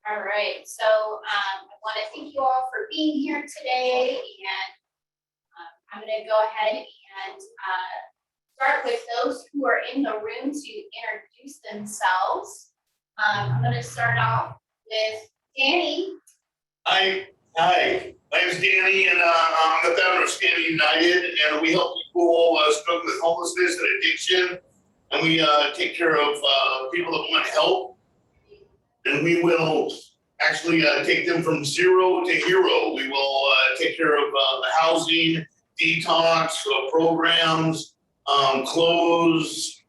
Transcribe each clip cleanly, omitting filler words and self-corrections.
All right, so I want to thank you all for being here today, and I'm going to go ahead and start with those who are in the room to introduce themselves. I'm going to start off with Danny. Hi, my name is Danny, and I'm the founder of Stanley United, and we help people struggling with homelessness and addiction, and we take care of people that want help. And we will actually take them from zero to hero. We will take care of the housing, detox programs, clothes,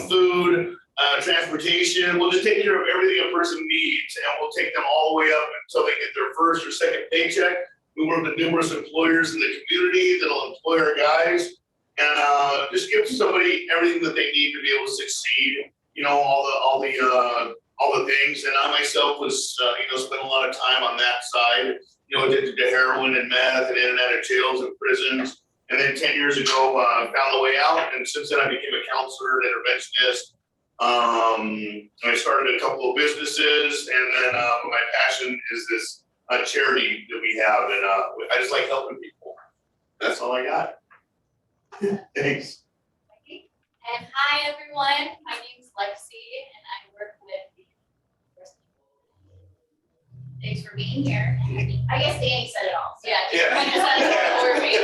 food, transportation. We'll just take care of everything a person needs, and we'll take them all the way up until they get their first or second paycheck. We work with numerous employers in the community that'll employ our guys, and just give somebody everything that they need to be able to succeed. You know, all the things. And I myself was, spent a lot of time on that side, addicted to heroin and meth and in and out of jails and prisons. And then 10 years ago, found the way out. And since then I became a counselor and interventionist. I started a couple of businesses, and then my passion is this charity that we have. And I just like helping people. That's all I got. Thanks. And hi everyone, my name is Lexi, and I work with the. Thanks for being here. I guess Danny said it all. So Yeah. For me.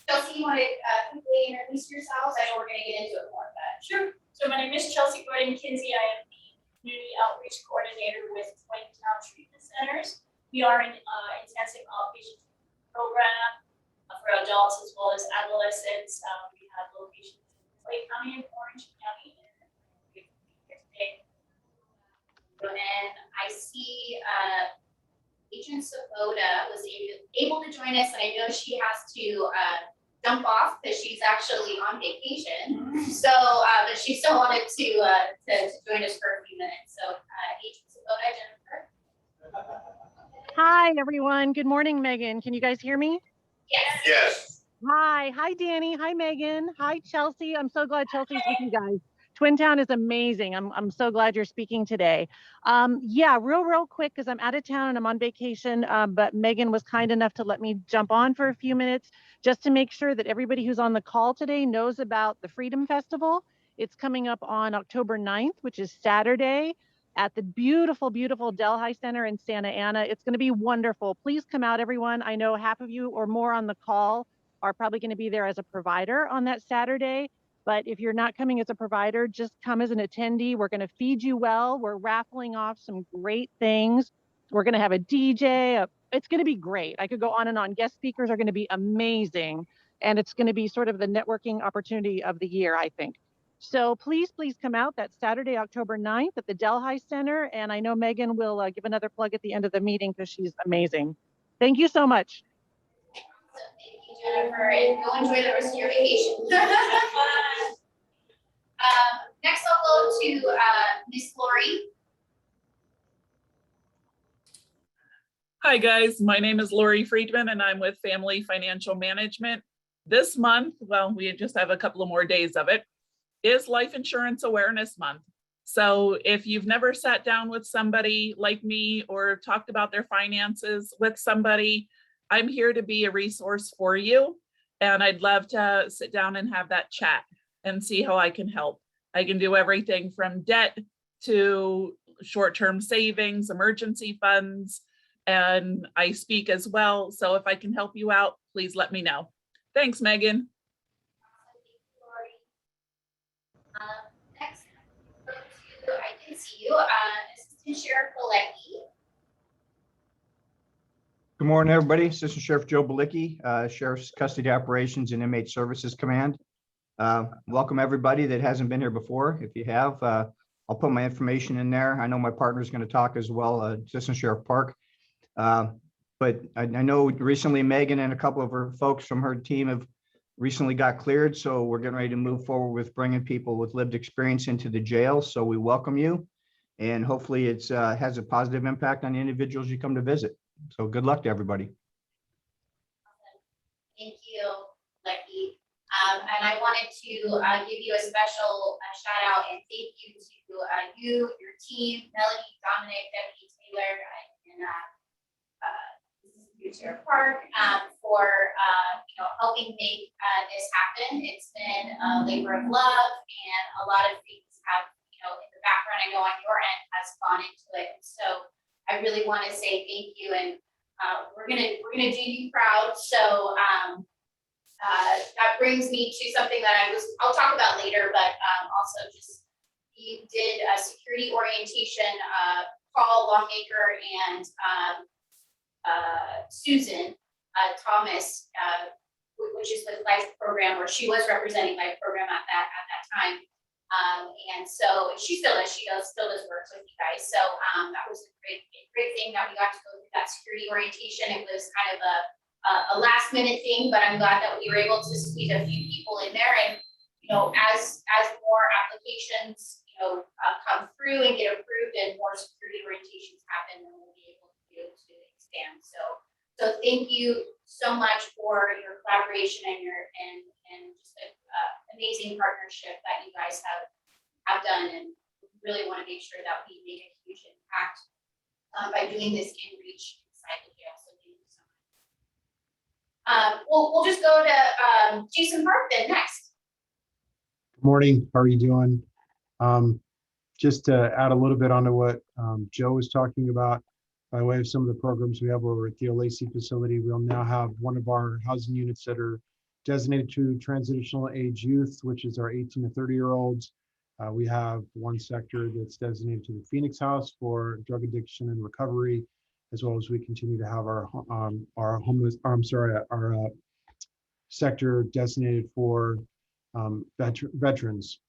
Chelsea, you want to quickly introduce yourselves? I know we're going to get into it more, but. Sure. So my name is Chelsea Gordon-Kinsey. I am the Community Outreach Coordinator with Twaintown Treatment Centers. We are an intensive outpatient program for adults as well as adolescents. We have locations in Clay County and Orange County. And I see Agent Sabota was able to join us, and I know she has to jump off because she's actually on vacation. So, but she still wanted to join us for a few minutes. So, Agent Sabota, Jennifer. Hi, everyone. Good morning, Megan. Can you guys hear me? Yes. Yes. Hi, Danny. Hi, Megan. Hi, Chelsea. I'm so glad Chelsea's with you guys. Twintown is amazing. I'm so glad you're speaking today. Yeah, real quick, because I'm out of town and I'm on vacation, but Megan was kind enough to let me jump on for a few minutes just to make sure that everybody who's on the call today knows about the Freedom Festival. It's coming up on October 9th, which is Saturday, at the beautiful Delhi Center in Santa Ana. It's going to be wonderful. Please come out, everyone. I know half of you or more on the call are probably going to be there as a provider on that Saturday. But if you're not coming as a provider, just come as an attendee. We're going to feed you well. We're raffling off some great things. We're going to have a DJ. It's going to be great. I could go on and on. Guest speakers are going to be amazing. And it's going to be sort of the networking opportunity of the year, I think. So please come out. That's Saturday, October 9th at the Delhi Center. And I know Megan will give another plug at the end of the meeting because she's amazing. Thank you so much. Thank you, Jennifer, and go enjoy the rest of your vacation. Next, I'll go to Miss Lori. Hi guys, my name is Lori Friedman and I'm with Family Financial Management. This month, well, we just have a couple of more days of it, is Life Insurance Awareness Month. So if you've never sat down with somebody like me or talked about their finances with somebody, I'm here to be a resource for you. And I'd love to sit down and have that chat and see how I can help. I can do everything from debt to short-term savings, emergency funds, and I speak as well. So if I can help you out, please let me know. Thanks, Megan. Next, I can see you, Assistant Sheriff Galecki. Good morning, everybody. Assistant Sheriff Joe Balicki, Sheriff's Custody Operations and Inmate Services Command. Welcome everybody that hasn't been here before. If you have, I'll put my information in there. I know my partner is going to talk as well, Assistant Sheriff Park. But I know recently Megan and a couple of her folks from her team have recently got cleared. So we're getting ready to move forward with bringing people with lived experience into the jail. So we welcome you, and hopefully it's has a positive impact on the individuals you come to visit. So good luck to everybody. Thank you, Becky. And I wanted to give you a special shout out and thank you to you, your team, Melody, Dominic, Deputy Taylor, and Chair Park for helping make this happen. It's been a labor of love, and a lot of things have in the background, I know on your end, has gone into it. So I really want to say thank you, and we're gonna do you proud. So that brings me to something that I'll talk about later, but also just you did a security orientation. Paul Longacre and Susan Thomas, which is the Life program, or she was representing Life program at that time. And so she still does work with you guys. So that was a great thing that we got to go through that security orientation. It was kind of a last minute thing, but I'm glad that we were able to squeeze a few people in there. And as more applications come through and get approved, and more security orientations happen, then we'll be able to expand. So thank you so much for your collaboration and just an amazing partnership that you guys have done, and really want to make sure that we make a huge impact by doing this in reach inside the jail. So thank you so much. We'll just go to Jason Park then next. Good morning. How are you doing? Just to add a little bit onto what Joe was talking about, by way of some of the programs we have over at the Lacey facility, we'll now have one of our housing units that are designated to transitional age youth, which is our 18 to 30-year-olds. We have one sector that's designated to the Phoenix House for drug addiction and recovery, as well as we continue to have our sector designated for veterans.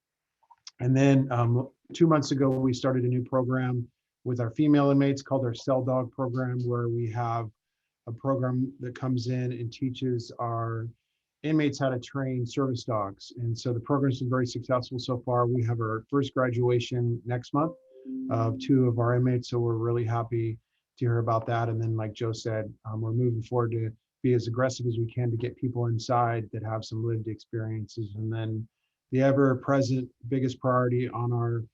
And then 2 months ago, we started a new program with our female inmates called our Cell Dog program, where we have a program that comes in and teaches our inmates how to train service dogs. And so the program's been very successful so far. We have our first graduation next month of 2 of our inmates, so we're really happy to hear about that. And then, like Joe said, we're moving forward to be as aggressive as we can to get people inside that have some lived experiences. And then the ever-present biggest priority on our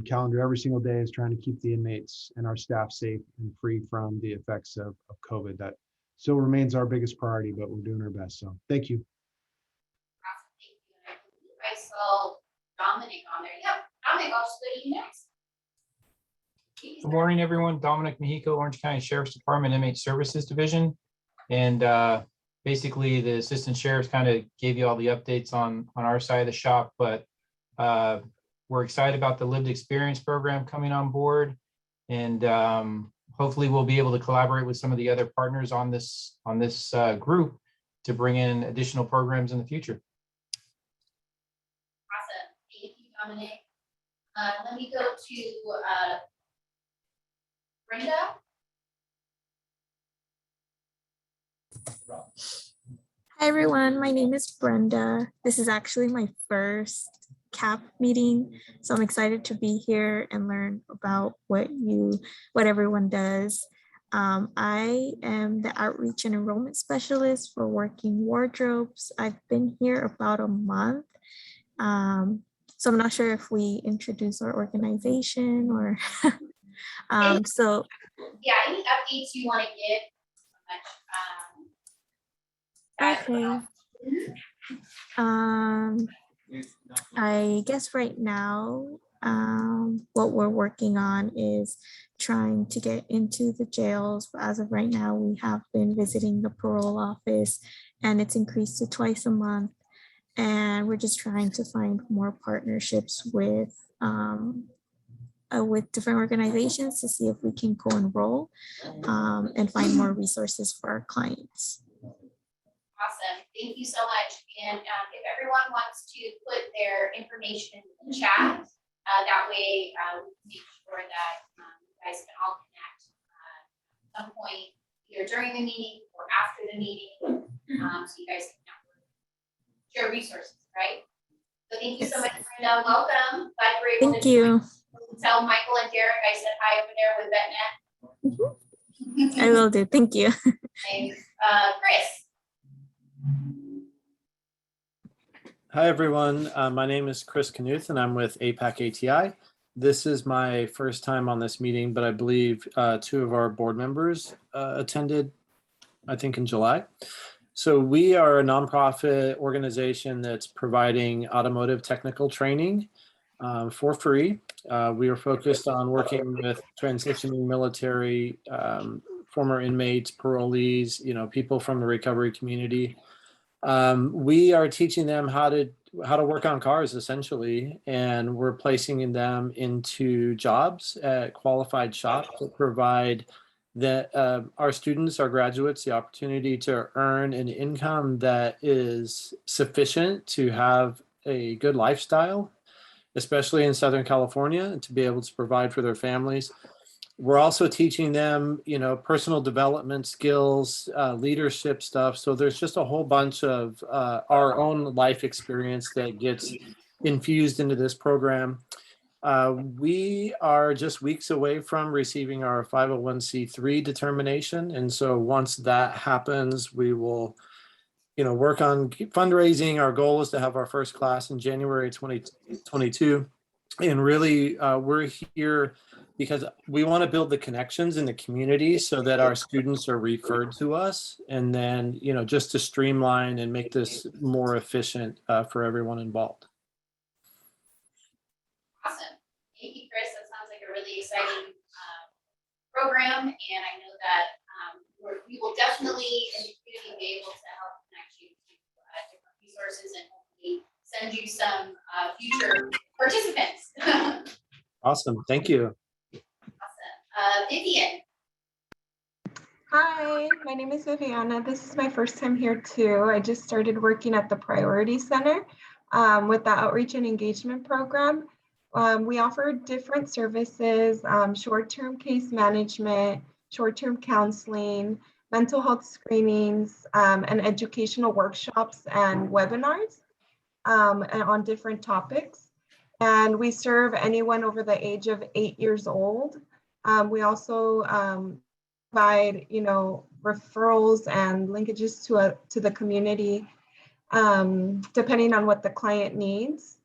calendar every single day is trying to keep the inmates and our staff safe and free from the effects of COVID. That still remains our biggest priority, but we're doing our best. So thank you. Awesome, thank you. And I believe I saw Dominic on there. Yep, Dominic, I'll just go to you next. Good morning, everyone. Dominic Mexico, Orange County Sheriff's Department Inmate Services Division. And basically the assistant sheriffs kind of gave you all the updates on our side of the shop, but we're excited about the lived experience program coming on board. And hopefully we'll be able to collaborate with some of the other partners on this group to bring in additional programs in the future. Awesome, thank you, Dominic. Let me go to Brenda. Hi everyone, my name is Brenda. This is actually my first CAP meeting, so I'm excited to be here and learn about what everyone does. I am the outreach and enrollment specialist for Working Wardrobes. I've been here about a month, so I'm not sure if we introduce our organization or so. Yeah, any updates you want to give? Okay. I guess right now, what we're working on is trying to get into the jails. As of right now, we have been visiting the parole office, and it's increased to twice a month. And we're just trying to find more partnerships with different organizations to see if we can co-enroll and find more resources for our clients. Awesome, thank you so much. And if everyone wants to put their information in the chat, that way we can make sure that you guys can all connect at some point, either during the meeting or after the meeting, so you guys can share resources, right? So thank you so much, Brenda. Welcome. Glad we're able Thank you. Tell Michael and Derek I said hi over there with VetNet. I will do. Thank you. Thanks. Chris. Hi, everyone. My name is Chris Knuth, and I'm with APAC ATI. This is my first time on this meeting, but I believe two of our board members attended, I think, in July. So we are a nonprofit organization that's providing automotive technical training for free. We are focused on working with transitioning military, former inmates, parolees, people from the recovery community. We are teaching them how to work on cars essentially, and we're placing them into jobs at qualified shops that provide that our students, our graduates, the opportunity to earn an income that is sufficient to have a good lifestyle, especially in Southern California, and to be able to provide for their families. We're also teaching them, personal development skills, leadership stuff. So there's just a whole bunch of our own life experience that gets infused into this program. We are just weeks away from receiving our 501c3 determination. And so once that happens, we will, work on fundraising. Our goal is to have our first class in January 2022. And really, we're here because we want to build the connections in the community so that our students are referred to us, and then, just to streamline and make this more efficient for everyone involved. Awesome. Thank you, Chris. That sounds like a really exciting program, and I know that we will definitely in the community be able to help connect you to different resources and hopefully send you some future participants. Awesome. Thank you. Awesome. Vivian. Hi, my name is Viviana. This is my first time here too. I just started working at the Priority Center with the Outreach and Engagement Program. We offer different services, short-term case management, short-term counseling, mental health screenings, and educational workshops and webinars on different topics. And we serve anyone over the age of 8 years old. We also provide, referrals and linkages to the community, depending on what the client needs.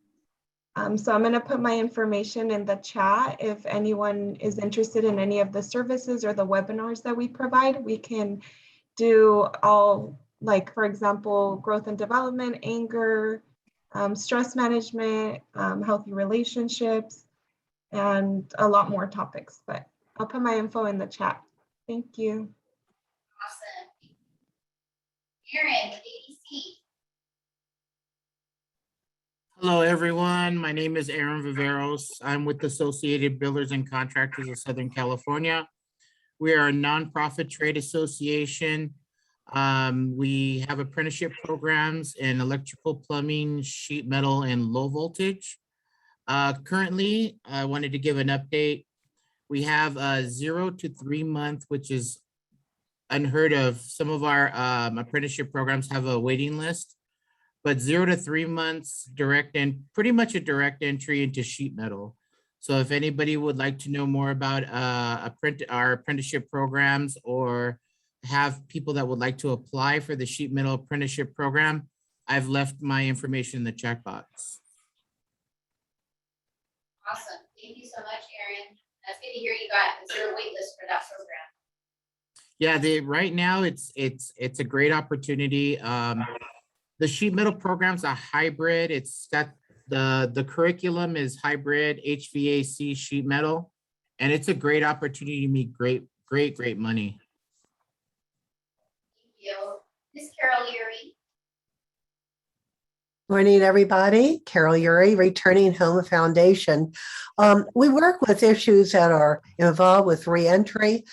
So I'm going to put my information in the chat. If anyone is interested in any of the services or the webinars that we provide, we can do all, like, for example, growth and development, anger, stress management, healthy relationships, and a lot more topics, but I'll put my info in the chat. Thank you. Awesome. Aaron, ABC. Hello, everyone. My name is Aaron Viveros. I'm with Associated Builders and Contractors of Southern California. We are a nonprofit trade association. We have apprenticeship programs in electrical, plumbing, sheet metal, and low voltage. Currently, I wanted to give an update. We have a 0 to 3 month, which is unheard of. Some of our apprenticeship programs have a waiting list, but 0 to 3 months direct and pretty much a direct entry into sheet metal. So if anybody would like to know more about our apprenticeship programs or have people that would like to apply for the sheet metal apprenticeship program, I've left my information in the chat box. Awesome. Thank you so much, Aaron. That's good to hear you got a zero wait list for that program. Yeah, right now it's a great opportunity. The sheet metal program's a hybrid. It's got the curriculum is hybrid HVAC sheet metal, and it's a great opportunity to meet great money. Thank you. Ms. Carol Urey. Morning, everybody. Carol Urey, Returning Home Foundation. We work with issues that are involved with reentry,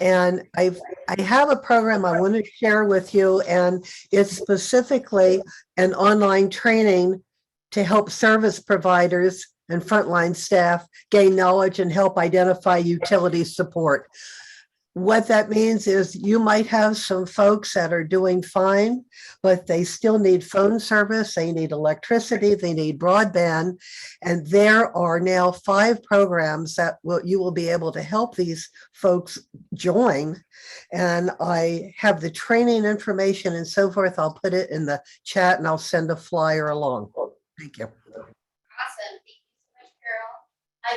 and I have a program I want to share with you, and it's specifically an online training to help service providers and frontline staff gain knowledge and help identify utility support. What that means is you might have some folks that are doing fine, but they still need phone service, they need electricity, they need broadband. And there are now 5 programs that you will be able to help these folks join. And I have the training information and so forth. I'll put it in the chat and I'll send a flyer along. Thank you. Awesome. Thank you so much, Carol.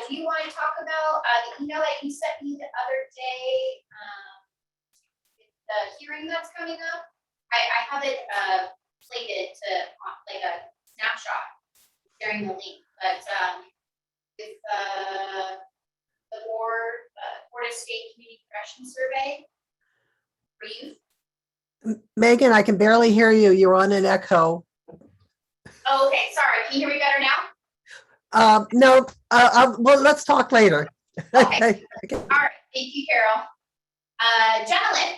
Do you want to talk about the email that you sent me the other day? The hearing that's coming up? I have it plated to like a snapshot during the link, but with the Board of State Community Correction Survey for youth. Megan, I can barely hear you. You're on an echo. Oh, okay. Sorry. Can you hear me better now? No, well, let's talk later. Okay. All right. Thank you, Carol. Gentlemen.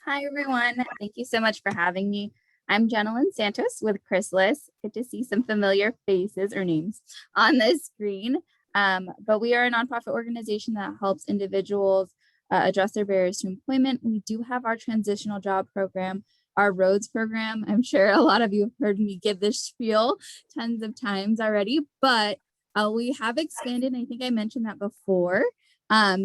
Hi, everyone. Thank you so much for having me. I'm Jenilyn Santos with Chrysalis. Good to see some familiar faces or names on the screen. But we are a nonprofit organization that helps individuals address their barriers to employment. We do have our transitional job program, our roads program. I'm sure a lot of you have heard me give this spiel tons of times already, but we have expanded. I think I mentioned that before.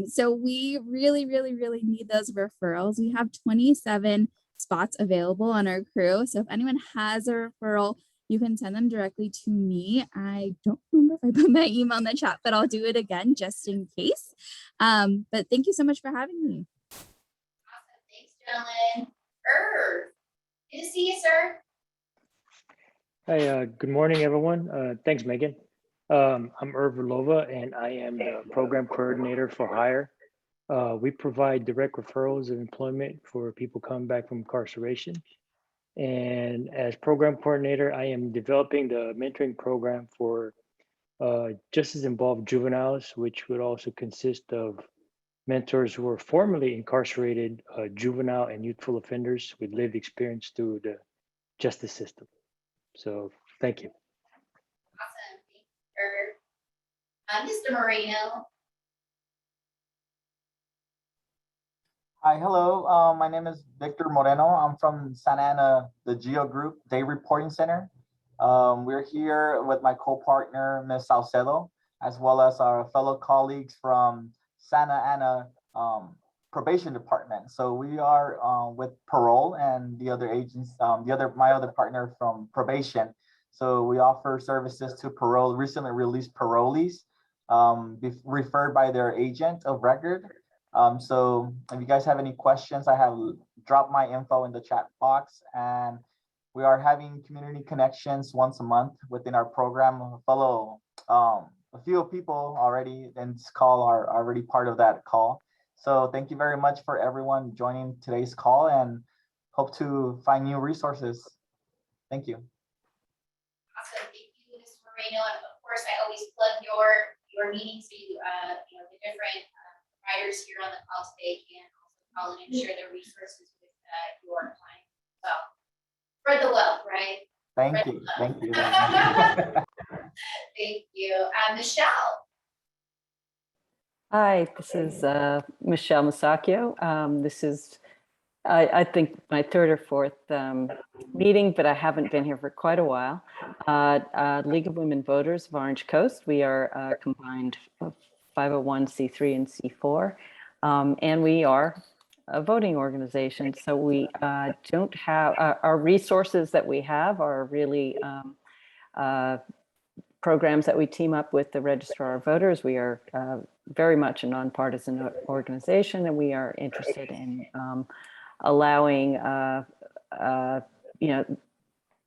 So we really need those referrals. We have 27 spots available on our crew. So if anyone has a referral, you can send them directly to me. I don't remember if I put my email in the chat, but I'll do it again just in case. But thank you so much for having me. Awesome. Thanks, Gentlemen. Irv, good to see you, sir. Hi, good morning, everyone. Thanks, Megan. I'm Irv Verlova, and I am the program coordinator for Hire. We provide direct referrals of employment for people coming back from incarceration. And as program coordinator, I am developing the mentoring program for justice involved juveniles, which would also consist of mentors who are formerly incarcerated juvenile and youthful offenders with lived experience through the justice system. So thank you. Awesome. Thanks, Irv. Mr. Moreno. Hi, hello. My name is Victor Moreno. I'm from Santa Ana, the Geo Group Day Reporting Center. We're here with my co-partner, Ms. Salcedo, as well as our fellow colleagues from Santa Ana Probation Department. So we are with parole and the other agents, my other partner from probation. So we offer services to recently released parolees, referred by their agent of record. So if you guys have any questions, I have dropped my info in the chat box, and we are having community connections once a month within our program. A few people already in this call are already part of that call. So thank you very much for everyone joining today's call, and hope to find new resources. Thank you. Awesome. Thank you, Ms. Moreno. And of course, I always plug your meetings to the different providers here on the call today can also call and share their resources with your clients. So spread the wealth, right? Thank you. Thank you. Thank you. Michelle. Hi, this is Michelle Masacchio. This is, I think, my third or fourth meeting, but I haven't been here for quite a while. League of Women Voters of Orange Coast. We are a combined 501c3 and C4, and we are a voting organization. So we don't have, our resources that we have are really programs that we team up with the Registrar of Voters. We are very much a nonpartisan organization, and we are interested in allowing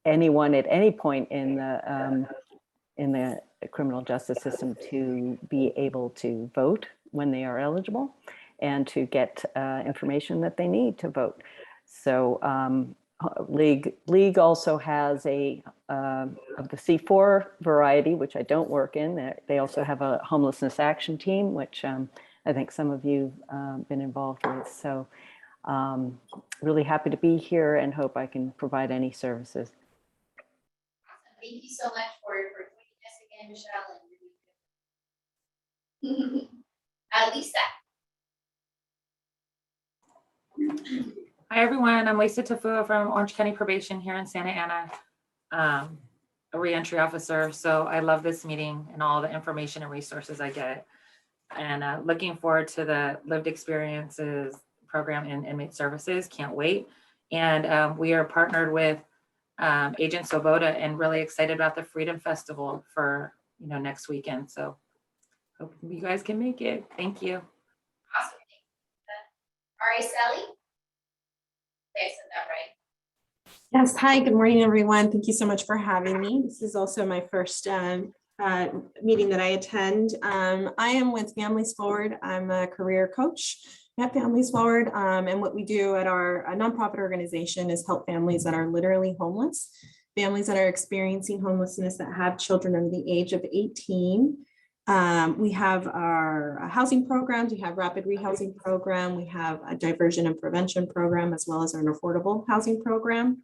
anyone at any point in the criminal justice system to be able to vote when they are eligible and to get information that they need to vote. So League also has of the C4 variety, which I don't work in. They also have a homelessness action team, which I think some of you been involved with. So really happy to be here and hope I can provide any services. Awesome. Thank you so much for joining us again, Michelle. And Lisa. Hi, everyone. I'm Lisa Tafua from Orange County Probation here in Santa Ana, a reentry officer. So I love this meeting and all the information and resources I get. And looking forward to the lived experiences program in inmate services. Can't wait. And we are partnered with Agent Svoboda and really excited about the Freedom Festival for next weekend. So hope you guys can make it. Thank you. Awesome. Araceli? I said that right. Yes, hi, good morning, everyone. Thank you so much for having me. This is also my first meeting that I attend. I am with Families Forward. I'm a career coach at Families Forward. And what we do at our nonprofit organization is help families that are literally homeless, families that are experiencing homelessness that have children under the age of 18. We have our housing programs, we have rapid rehousing program, we have a diversion and prevention program, as well as an affordable housing program,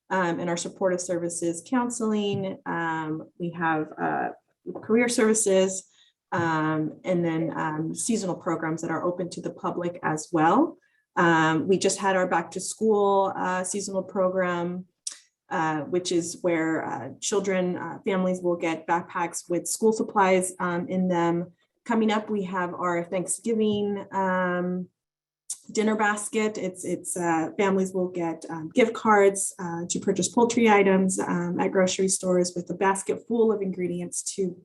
and our supportive services counseling. We have career services, and then seasonal programs that are open to the public as well. We just had our back to school seasonal program, which is where families will get backpacks with school supplies in them. Coming up, we have our Thanksgiving dinner basket. It's families will get gift cards to purchase poultry items at grocery stores with a basket full of ingredients to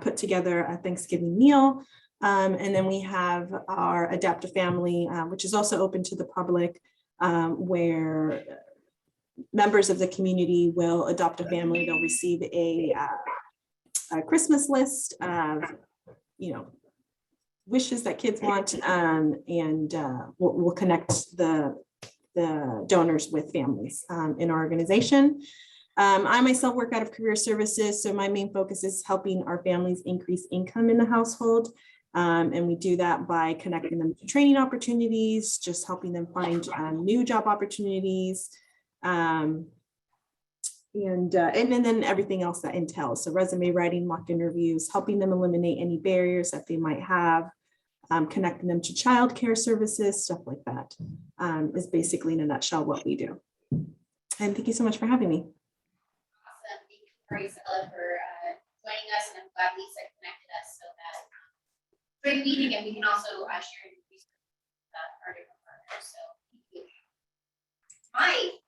put together a Thanksgiving meal. And then we have our Adapt a Family, which is also open to the public, where members of the community will adopt a family. They'll receive a Christmas list of, wishes that kids want, and we'll connect the donors with families in our organization. I myself work out of career services, so my main focus is helping our families increase income in the household. And we do that by connecting them to training opportunities, just helping them find new job opportunities, and then everything else that entails. So resume writing, mock interviews, helping them eliminate any barriers that they might have, connecting them to childcare services, stuff like that, is basically in a nutshell what we do. And thank you so much for having me. Awesome. Thank you, Maricela, for joining us, and I'm glad Lisa connected us so that during the meeting, and we can also share resources with our different partners. So thank you. Hi.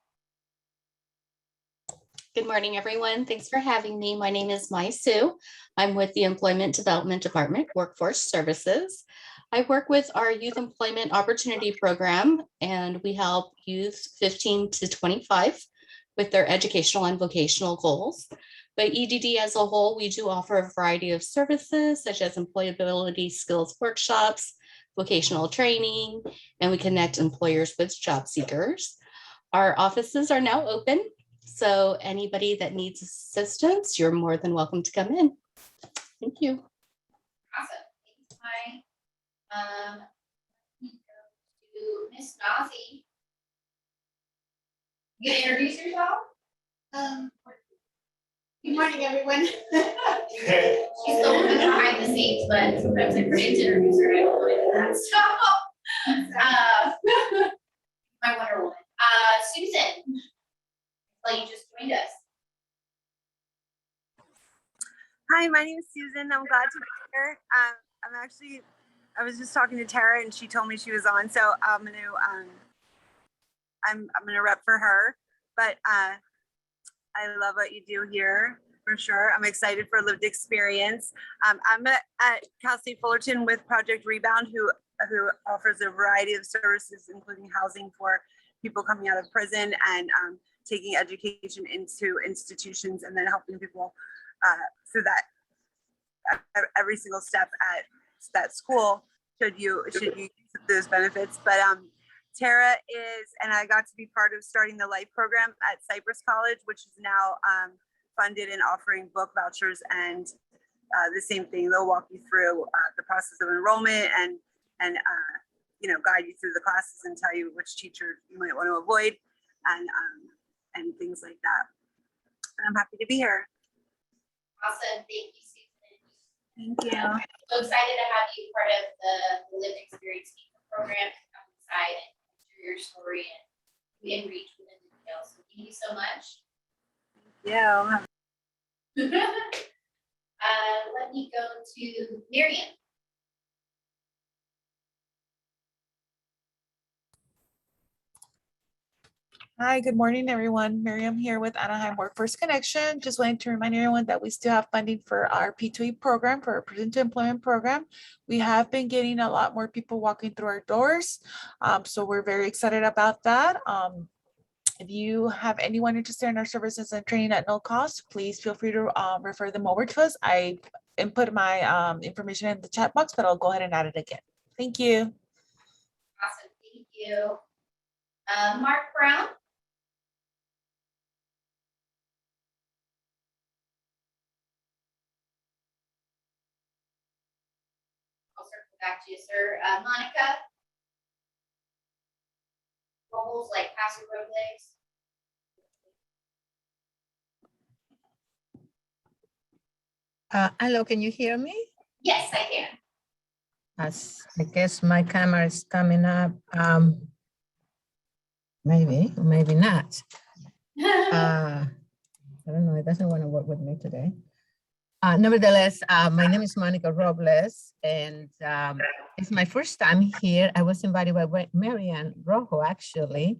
Good morning, everyone. Thanks for having me. My name is Mai Sue. I'm with the Employment Development Department, Workforce Services. I work with our Youth Employment Opportunity Program, and we help youth 15 to 25 with their educational and vocational goals. But EDD as a whole, we do offer a variety of services such as employability skills workshops, vocational training, and we connect employers with job seekers. Our offices are now open, so anybody that needs assistance, you're more than welcome to come in. Thank you. Awesome. Thanks, Mai. To Miss Nazi. You gonna introduce yourself? Good morning, everyone. She's the woman behind the scenes, but sometimes I forget to introduce her. I don't want to do that. So, my Wonder Woman. Susan. Well, you just joined us. Hi, my name is Susan. I'm glad to be here. I was just talking to Tara and she told me she was on, so I'm gonna rep for her. But I love what you do here for sure. I'm excited for lived experience. I'm at Cal State Fullerton with Project Rebound, who offers a variety of services, including housing for people coming out of prison and taking education into institutions, and then helping people through that every single step at that school should you use those benefits. But Tara is, and I got to be part of starting the LIFE program at Cypress College, which is now funded and offering book vouchers, and the same thing. They'll walk you through the process of enrollment and guide you through the classes and tell you which teacher you might want to avoid, and things like that. And I'm happy to be here. Awesome. Thank you, Susan. Thank you. So excited to have you part of the lived experience program, to come inside and share your story and reach within the details. So thank you so much. Yeah. Let me go to Miriam. Hi, good morning, everyone. Miriam here with Anaheim Workforce Connection. Just wanted to remind everyone that we still have funding for our P2E program, for our Present to Employment program. We have been getting a lot more people walking through our doors. So we're very excited about that. If you have anyone interested in our services and training at no cost, please feel free to refer them over to us. I input my information in the chat box, but I'll go ahead and add it again. Thank you. Awesome, thank you. Mark Brown. I'll circle back to you, sir. Monica. Bubbles like passive road legs. Hello, can you hear me? Yes, I can. As I guess my camera is coming up. Maybe, or maybe not. I don't know, it doesn't want to work with me today. Nevertheless, my name is Monica Robles, and it's my first time here. I was invited by Marianne Rojo, actually,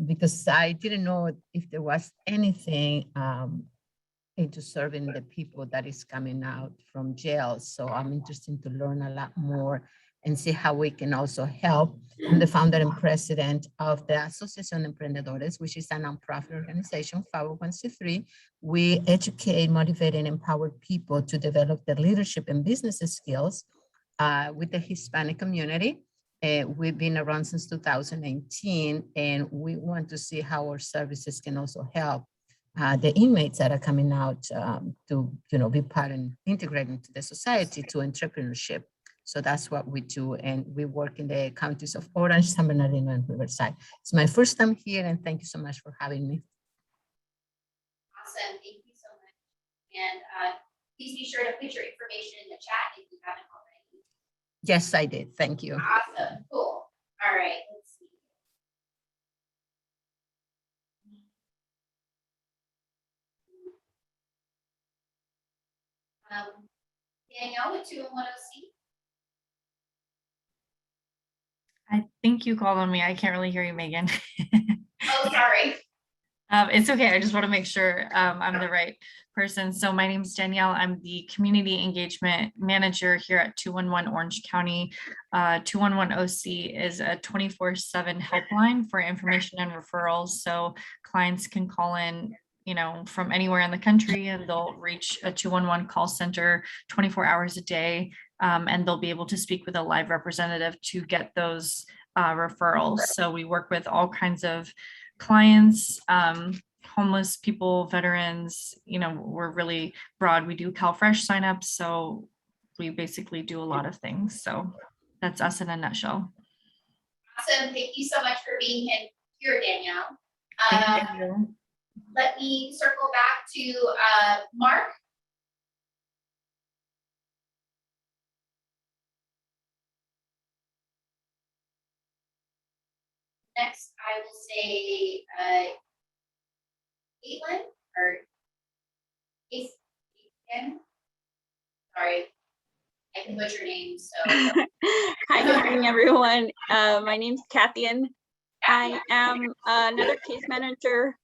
because I didn't know if there was anything into serving the people that is coming out from jail. So I'm interested to learn a lot more and see how we can also help. I'm the founder and president of the Asociación de Emprendedores, which is a nonprofit organization, 501c3. We educate, motivate, and empower people to develop their leadership and business skills with the Hispanic community. We've been around since 2018, and we want to see how our services can also help the inmates that are coming out to be part and integrate into the society, to entrepreneurship. So that's what we do. And we work in the counties of Orange, San Bernardino, and Riverside. It's my first time here, and thank you so much for having me. Awesome, thank you so much. And please be sure to put your information in the chat if you haven't already. Yes, I did. Thank you. Awesome, cool. All right, let's see. Danielle with 201OC. I think you called on me. I can't really hear you, Megan. Oh, sorry. It's okay. I just want to make sure I'm the right person. So my name is Danielle. I'm the Community Engagement Manager here at 211 Orange County. 211OC is a 24/7 helpline for information and referrals. So clients can call in, from anywhere in the country, and they'll reach a 211 call center 24 hours a day. And they'll be able to speak with a live representative to get those referrals. So we work with all kinds of clients, homeless people, veterans, we're really broad. We do CalFresh signups. So we basically do a lot of things. So that's us in a nutshell. Awesome. Thank you so much for being here, Danielle. Thank you. Let me circle back to Mark. Next, I will say Caitlin or Caitlin. Sorry, I can butcher names. So. Hi, good morning, everyone. My name's Kathian. I am another case manager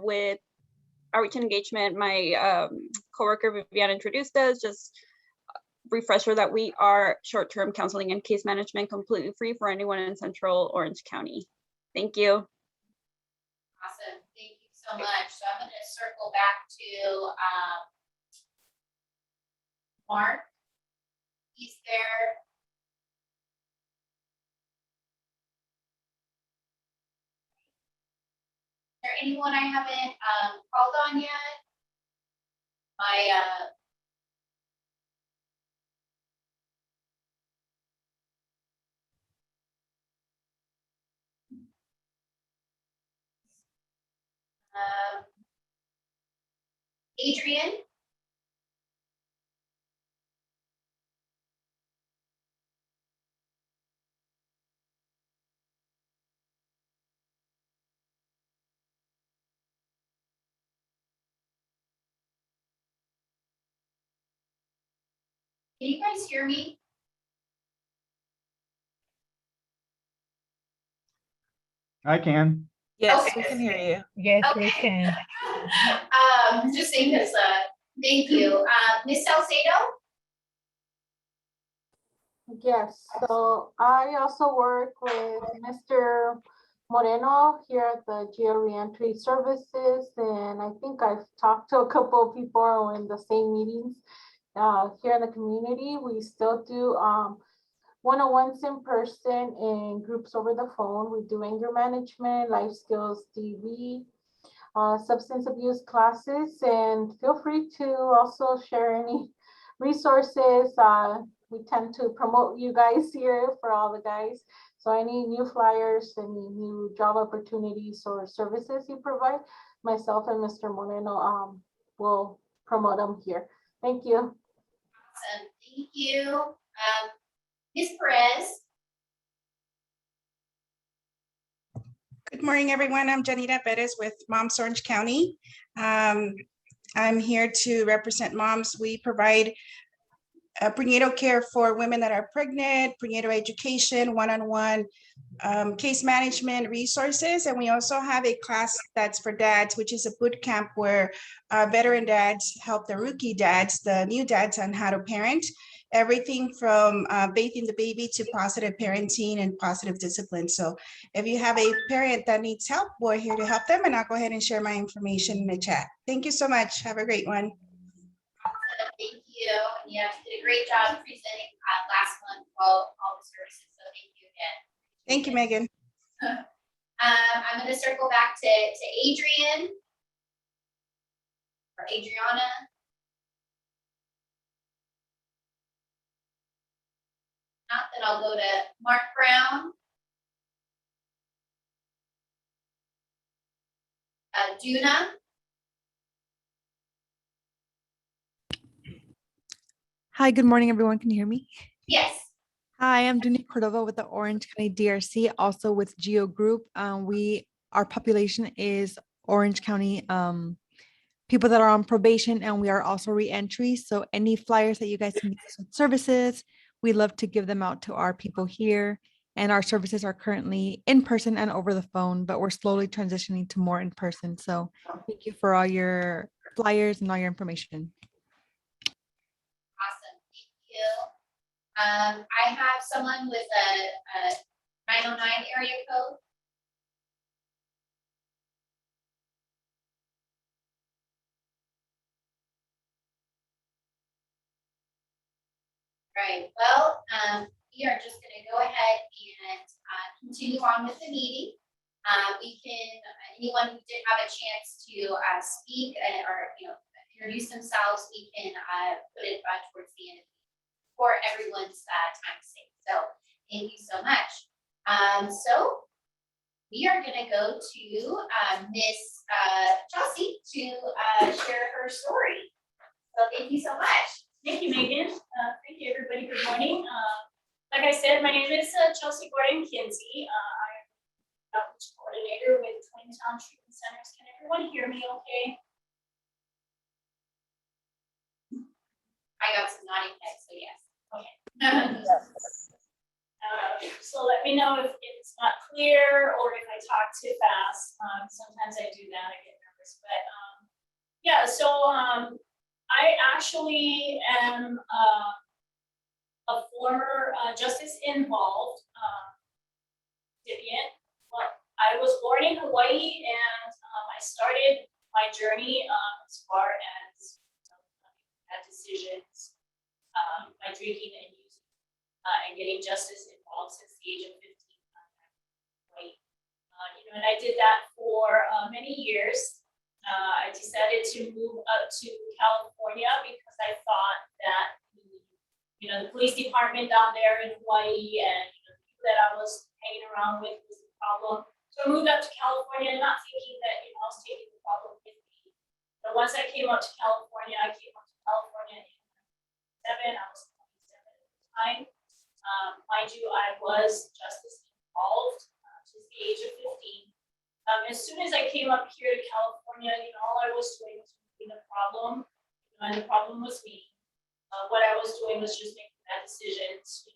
with Outreach and Engagement. My coworker Vivian introduced us. Just refresher that we are short-term counseling and case management completely free for anyone in Central Orange County. Thank you. Awesome, thank you so much. So I'm going to circle back to Mark. He's there. Is there anyone I haven't called on yet? My Adrian. Can you guys hear me? I can. Yes, Okay. we can hear you. Yes, we Okay. can. Just saying this, thank you. Ms. Salcedo? Yes, so I also work with Mr. Moreno here at the Geo Reentry Services, and I think I've talked to a couple of people in the same meetings here in the community. We still do one-on-ones in person and groups over the phone. We do anger management, life skills, DV, substance abuse classes, and feel free to also share any resources. We tend to promote you guys here for all the guys. So any new flyers, any new job opportunities or services you provide, myself and Mr. Moreno will promote them here. Thank you. Awesome, thank you. Ms. Perez? Good morning, everyone. I'm Janita Perez with Moms Orange County. I'm here to represent moms. We provide prenatal care for women that are pregnant, prenatal education, one-on-one case management resources. And we also have a class that's for dads, which is a boot camp where veteran dads help the rookie dads, the new dads, on how to parent. Everything from bathing the baby to positive parenting and positive discipline. So if you have a parent that needs help, we're here to help them, and I'll go ahead and share my information in the chat. Thank you so much. Have a great one. Thank you. Yeah, you did a great job presenting last month, all the services. So thank you again. Thank you, Megan. I'm going to circle back to Adrian or Adriana. Not that I'll go to Mark Brown. Duna. Hi, good morning, everyone. Can you hear me? Yes. Hi, I'm Duny Cordova with the Orange County DRC, also with Geo Group. Our population is Orange County people that are on probation, and we are also reentry. So any flyers that you guys need with services, we love to give them out to our people here. And our services are currently in person and over the phone, but we're slowly transitioning to more in person. So thank you for all your flyers and all your information. Awesome. Thank you. I have someone with a 909 area code. Right, well, we are just gonna go ahead and continue on with the meeting. We can, anyone who did have a chance to speak or introduce themselves, we can put it towards the end for everyone's time's sake. So thank you so much. So we are gonna go to Miss Chelsea to share her story. So thank you so much. Thank you, Megan. Thank you, everybody. Good morning. Like I said, my name is Chelsea Gordon Kinsey. I'm outreach coordinator with Twin Town Treatment Centers. Can everyone hear me okay? I got some nodding heads, so yes. Okay. So let me know if it's not clear or if I talk too fast. Sometimes I do that, I get nervous, but yeah, so I actually am a former justice involved recipient. Well, I was born in Hawaii, and I started my journey as far as bad decisions, by drinking and using, and getting justice involved since the age of 15. Hawaii. And I did that for many years. I decided to move up to California because I thought that the police department down there in Hawaii and the people that I was hanging around with was the problem. So I moved up to California, not thinking that I was taking the problem with me. But once I came up to California, in 1997. I was 27 at the time. Mind you, I was justice involved since the age of 15. As soon as I came up here to California, all I was doing was moving the problem, and the problem was me. what I was doing was just making bad decisions,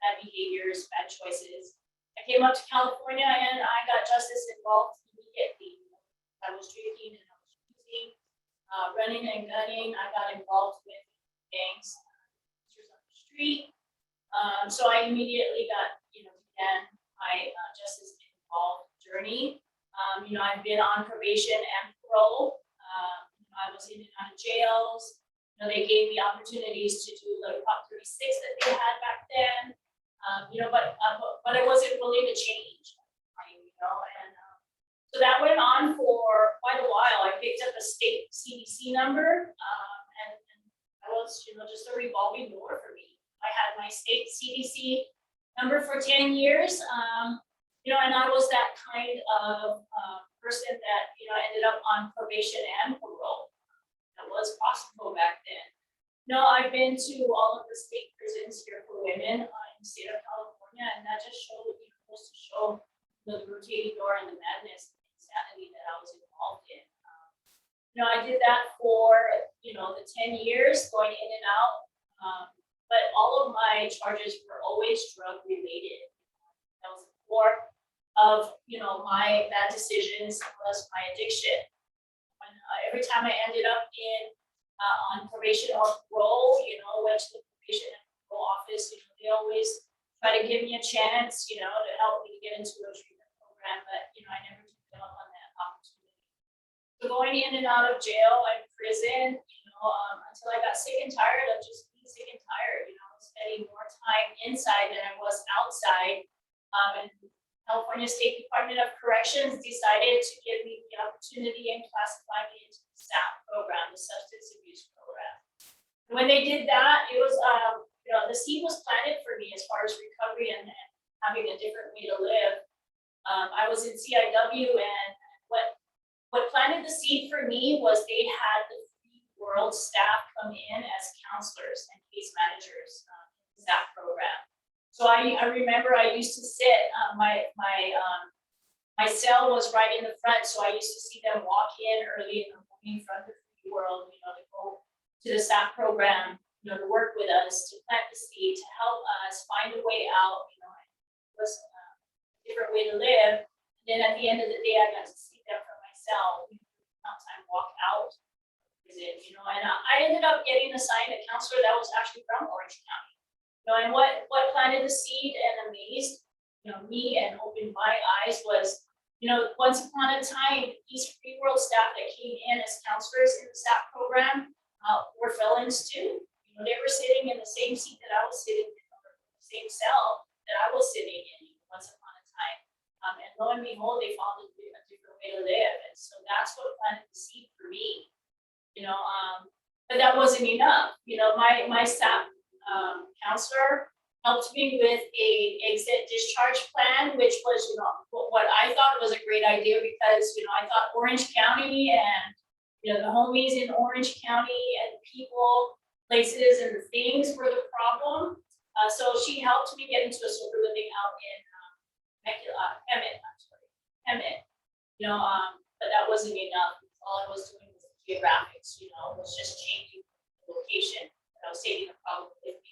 bad behaviors, bad choices. I came up to California and I got justice involved immediately. I was drinking and I was using, running and gunning. I got involved with gangs on the street. So I immediately got, began my justice involved journey. I've been on probation and parole. I was in and out of jails. They gave me opportunities to do the Prop 36 that they had back then. But I wasn't willing to change. So that went on for quite a while. I picked up a state CDC number, and that was, just a revolving door for me. I had my state CDC number for 10 years, and I was that kind of person that, ended up on probation and parole. That was possible back then. I've been to all of the state prisons here for women in the state of California, and that just goes to show the rotating door and the madness and insanity that I was involved in. I did that for, the 10 years going in and out, but all of my charges were always drug related. That was the core of, my bad decisions plus my addiction. Every time I ended up on probation or parole, went to the probation and parole office, they always try to give me a chance, to help me get into a treatment program, but, I never took them up on that opportunity. So going in and out of jail and prison, until I got sick and tired of just being sick and tired, spending more time inside than I was outside. And California State Department of Corrections decided to give me the opportunity and classify me into the SAP program, the substance abuse program. And when they did that, it was, the seed was planted for me as far as recovery and having a different way to live. I was in CIW, and what planted the seed for me was they had the free world staff come in as counselors and case managers in the SAP program. So I remember I used to sit, my cell was right in the front, so I used to see them walk in early in the morning from the free world, to go to the SAP program, to work with us, to plant the seed, to help us find a way out, it was a different way to live. And then at the end of the day, I got to see them for myself, sometimes walk out, and I ended up getting assigned a counselor that was actually from Orange County. And what planted the seed and amazed, me and opened my eyes was, once upon a time, these free world staff that came in as counselors in the SAP program were felons too. They were sitting in the same seat that I was sitting in, the same cell that I was sitting in once upon a time. And lo and behold, they found a different way to live. And so that's what planted the seed for me. But that wasn't enough. My SAP counselor helped me with a exit discharge plan, which was, what I thought was a great idea because, I thought Orange County and, the homies in Orange County and people, places and the things were the problem. So she helped me get into a sober living out in Hemet, but that wasn't enough. All I was doing was geographics, was just changing the location. I was stating the problem with me.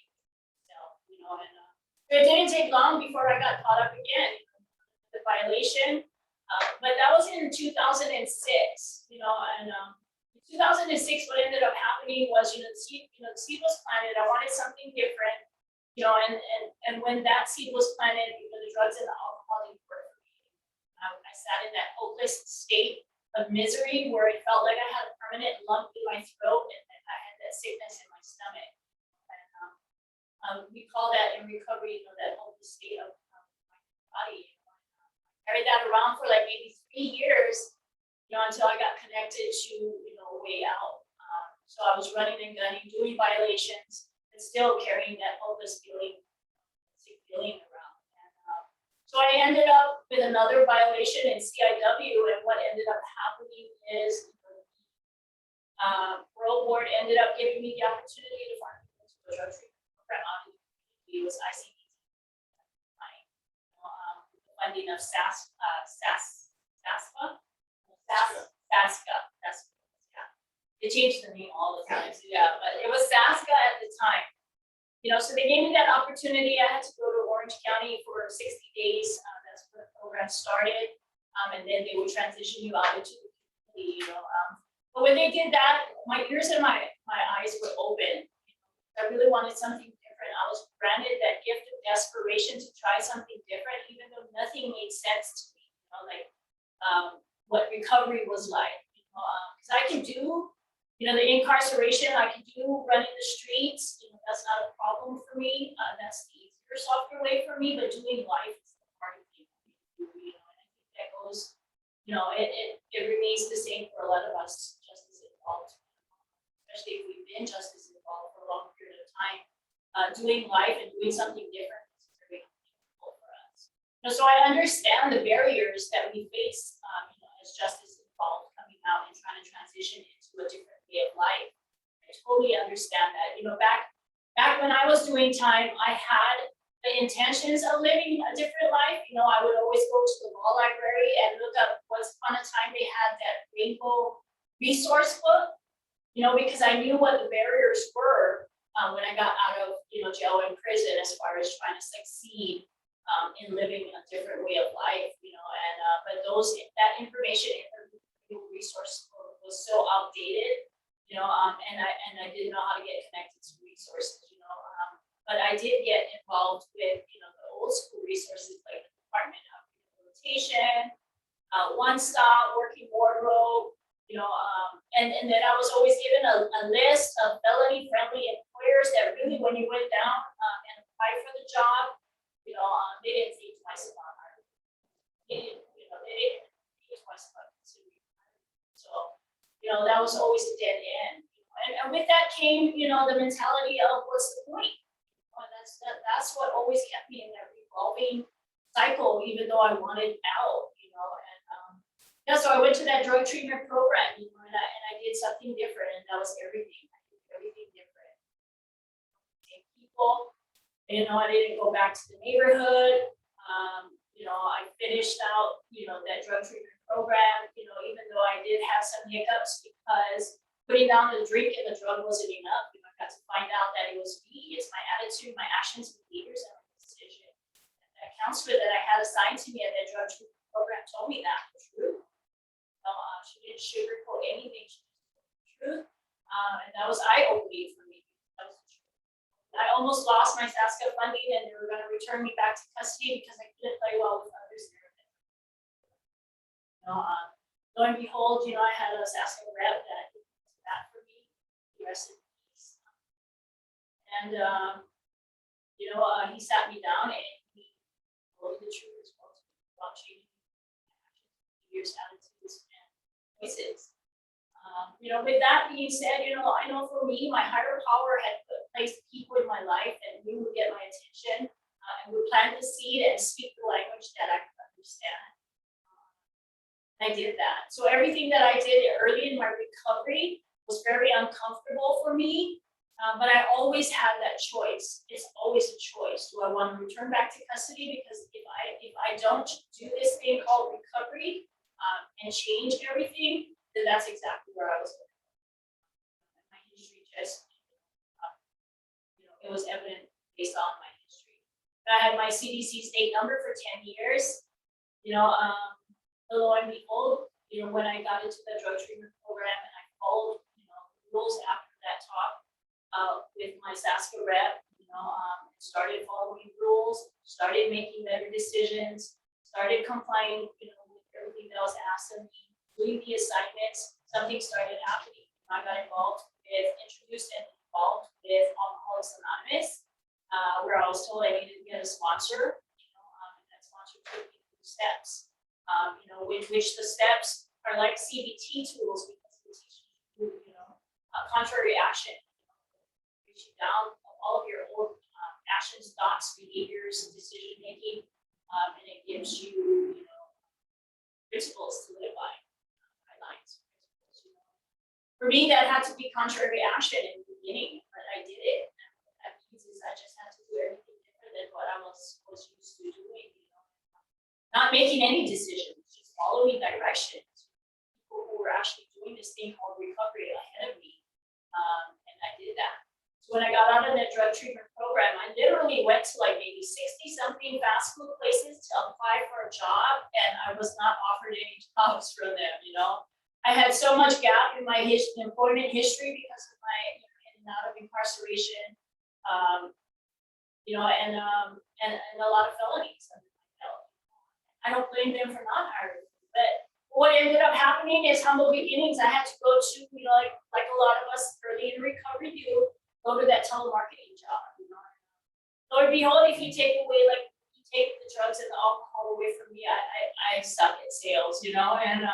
It didn't take long before I got caught up again, the violation. But that was in 2006, and in 2006, what ended up happening was, the seed was planted. I wanted something different, and when that seed was planted, the drugs and the alcohol didn't work for me. I sat in that hopeless state of misery where it felt like I had a permanent lump in my throat and I had that sickness in my stomach. We call that in recovery, that hopeless state of my body. I carried that around for like maybe 3 years, until I got connected to, a way out. So I was running and gunning, doing violations, and still carrying that hopeless feeling, sick feeling around. And, so I ended up with another violation in CIW, and what ended up happening is parole board ended up giving me the opportunity to find people to a drug treatment program. It was ICD, the funding of SASCA. They changed the name all the time, so yeah, but it was SASCA at the time. So they gave me that opportunity. I had to go to Orange County for 60 days. That's when the program started. And then they would transition you out into the community, But when they did that, my ears and my eyes were open. I really wanted something different. I was granted that gift of desperation to try something different, even though nothing made sense to me, what recovery was like. Because I can do, the incarceration, I can do running the streets, that's not a problem for me. That's the easier, softer way for me, but doing life is the hard thing for me to do, and I think that goes, it remains the same for a lot of us, justice involved, especially if we've been justice involved for a long period of time. Doing life and doing something different is very difficult for us. So I understand the barriers that we face, as justice involved coming out and trying to transition into a different way of life. I totally understand that. Back when I was doing time, I had the intentions of living a different life. I would always go to the law library and look up once upon a time they had that rainbow resource book, because I knew what the barriers were when I got out of jail and prison as far as trying to succeed in living a different way of life, but that information in the resource book was so outdated, and I didn't know how to get connected to resources, but I did get involved with the old school resources like the Department of Rehabilitation, One Stop, Working Wardrobe, and then I was always given a list of felony friendly employers that really, when you went down and applied for the job, they didn't think twice about hiring. They didn't think twice about considering hiring. So, that was always a dead end. And with that came, the mentality of what's the point? That's what always kept me in that revolving cycle, even though I wanted out, so I went to that drug treatment program, and I did something different, and that was everything. I did everything different. Same people, I didn't go back to the neighborhood. I finished out, that drug treatment program, even though I did have some hiccups because putting down the drink and the drug wasn't enough. I got to find out that it was me. It's my attitude, my actions, behaviors, and my decision. And that counselor that I had assigned to me at that drug treatment program told me that was true. She didn't sugarcoat anything. She just told the truth. And that was eye-opening for me. That was the truth. I almost lost my SASCA funding, and they were going to return me back to custody because I couldn't play well with others there. Lo and behold, I had a SASCA rep that did that for me. The rest of peace. And he sat me down and he told me the truth as well about changing years, attitudes, and voices. With that being said, I know for me, my higher power had placed people in my life and knew would get my attention and would plant the seed and speak the language that I could understand. I did that. So everything that I did early in my recovery was very uncomfortable for me, but I always had that choice. It's always a choice. Do I want to return back to custody? Because if I don't do this thing called recovery and change everything, then that's exactly where I was going. My history just, it was evident based on my history. I had my CDC state number for 10 years. Lo and behold, when I got into the drug treatment program and I followed, rules after that talk with my SASCA rep, started following rules, started making better decisions, started complying, with everything that was asked of me, doing the assignments, something started happening. I got introduced and involved with Alcoholics Anonymous, where I was told I needed to get a sponsor, and that sponsor took me through steps. Which the steps are like CBT tools because they teach you, contrary action, reaching down all of your old actions, thoughts, behaviors, decision making, and it gives you, principles to live by, guidelines. For me, that had to be contrary action in the beginning, but I did it. And what that means is I just had to do everything different than what I was used to doing. Not making any decisions, just following directions. People who were actually doing doing this thing called recovery ahead of me. And I did that. So when I got out of the drug treatment program, I literally went to like maybe 60-something fast food places to apply for a job, and I was not offered any jobs from them, you know. I had so much gap in my employment history because of my in and out of incarceration, you know, and a lot of felonies. I don't blame them for not hiring me, but what ended up happening is humble beginnings. I had to go to, you know, like a lot of us early in recovery do, go to that telemarketing job, you know. Lord behold, if you take away, like, you take the drugs and the alcohol away from me, I suck at sales, you know, and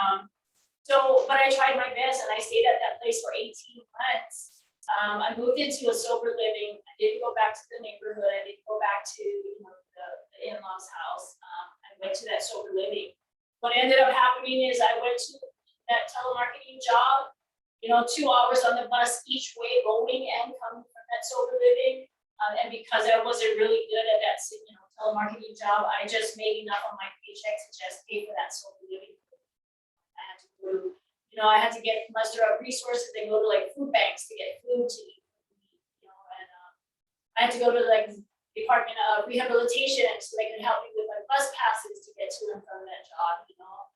so, but I tried my best, and I stayed at that place for 18 months. I moved into a sober living. I didn't go back to the neighborhood. I didn't go back to, you know, the in-laws house. I went to that sober living. What ended up happening is I went to that telemarketing job, you know, 2 hours on the bus each way, going and coming from that sober living. And because I wasn't really good at that, you know, telemarketing job, I just made enough on my paycheck to just pay for that sober living. I had to go, you know, I had to muster up resources and go to like food banks to get food to eat, you know, and I had to go to like Department of Rehabilitation so they could help me with my bus passes to get to and from that job, you know.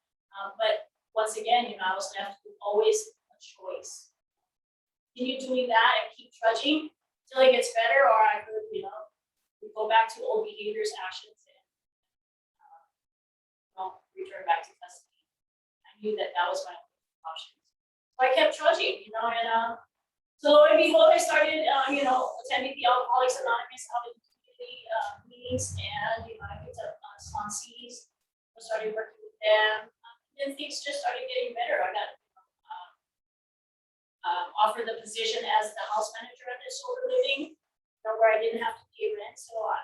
But once again, you know, I was left with always a choice. Continue doing that and keep trudging till it gets better, or I could, you know, go back to old behaviors, actions, and return back to custody. I knew that was my option. So I kept trudging, you know, and so lo and behold, I started, you know, attending the Alcoholics Anonymous out in community meetings, and you know, I picked up sponsees. I started working with them, and things just started getting better. I got offered the position as the house manager at this sober living, you know, where I didn't have to pay rent, so I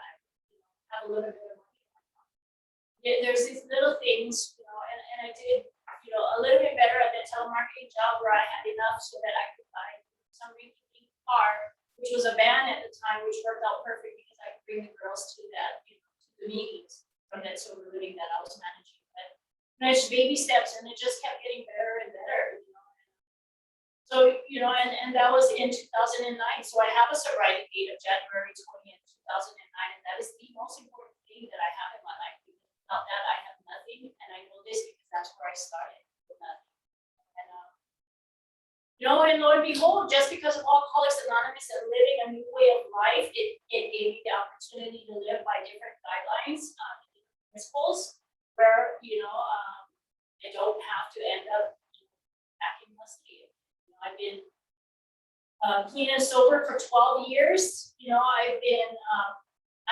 have a little bit of money. There's these little things, you know, and I did, you know, a little bit better at that telemarketing job where I had enough so that I could buy some rinky-dink car, which was a van at the time, which worked out perfect because I could bring the girls to that, you know, to the meetings from that sober living that I was managing. But you know, it's baby steps, and it just kept getting better and better, you know. So, you know, and that was in 2009. So I have a sobriety date of January 20th, 2009, and that is the most important thing that I have in my life. Without that, I have nothing, and I know this because that's where I started with nothing. And you know, and lo and behold, just because of Alcoholics Anonymous and living a new way of life, it gave me the opportunity to live by different guidelines, different principles, where you know, I don't have to end up back in custody. You know, I've been clean and sober for 12 years. You know, I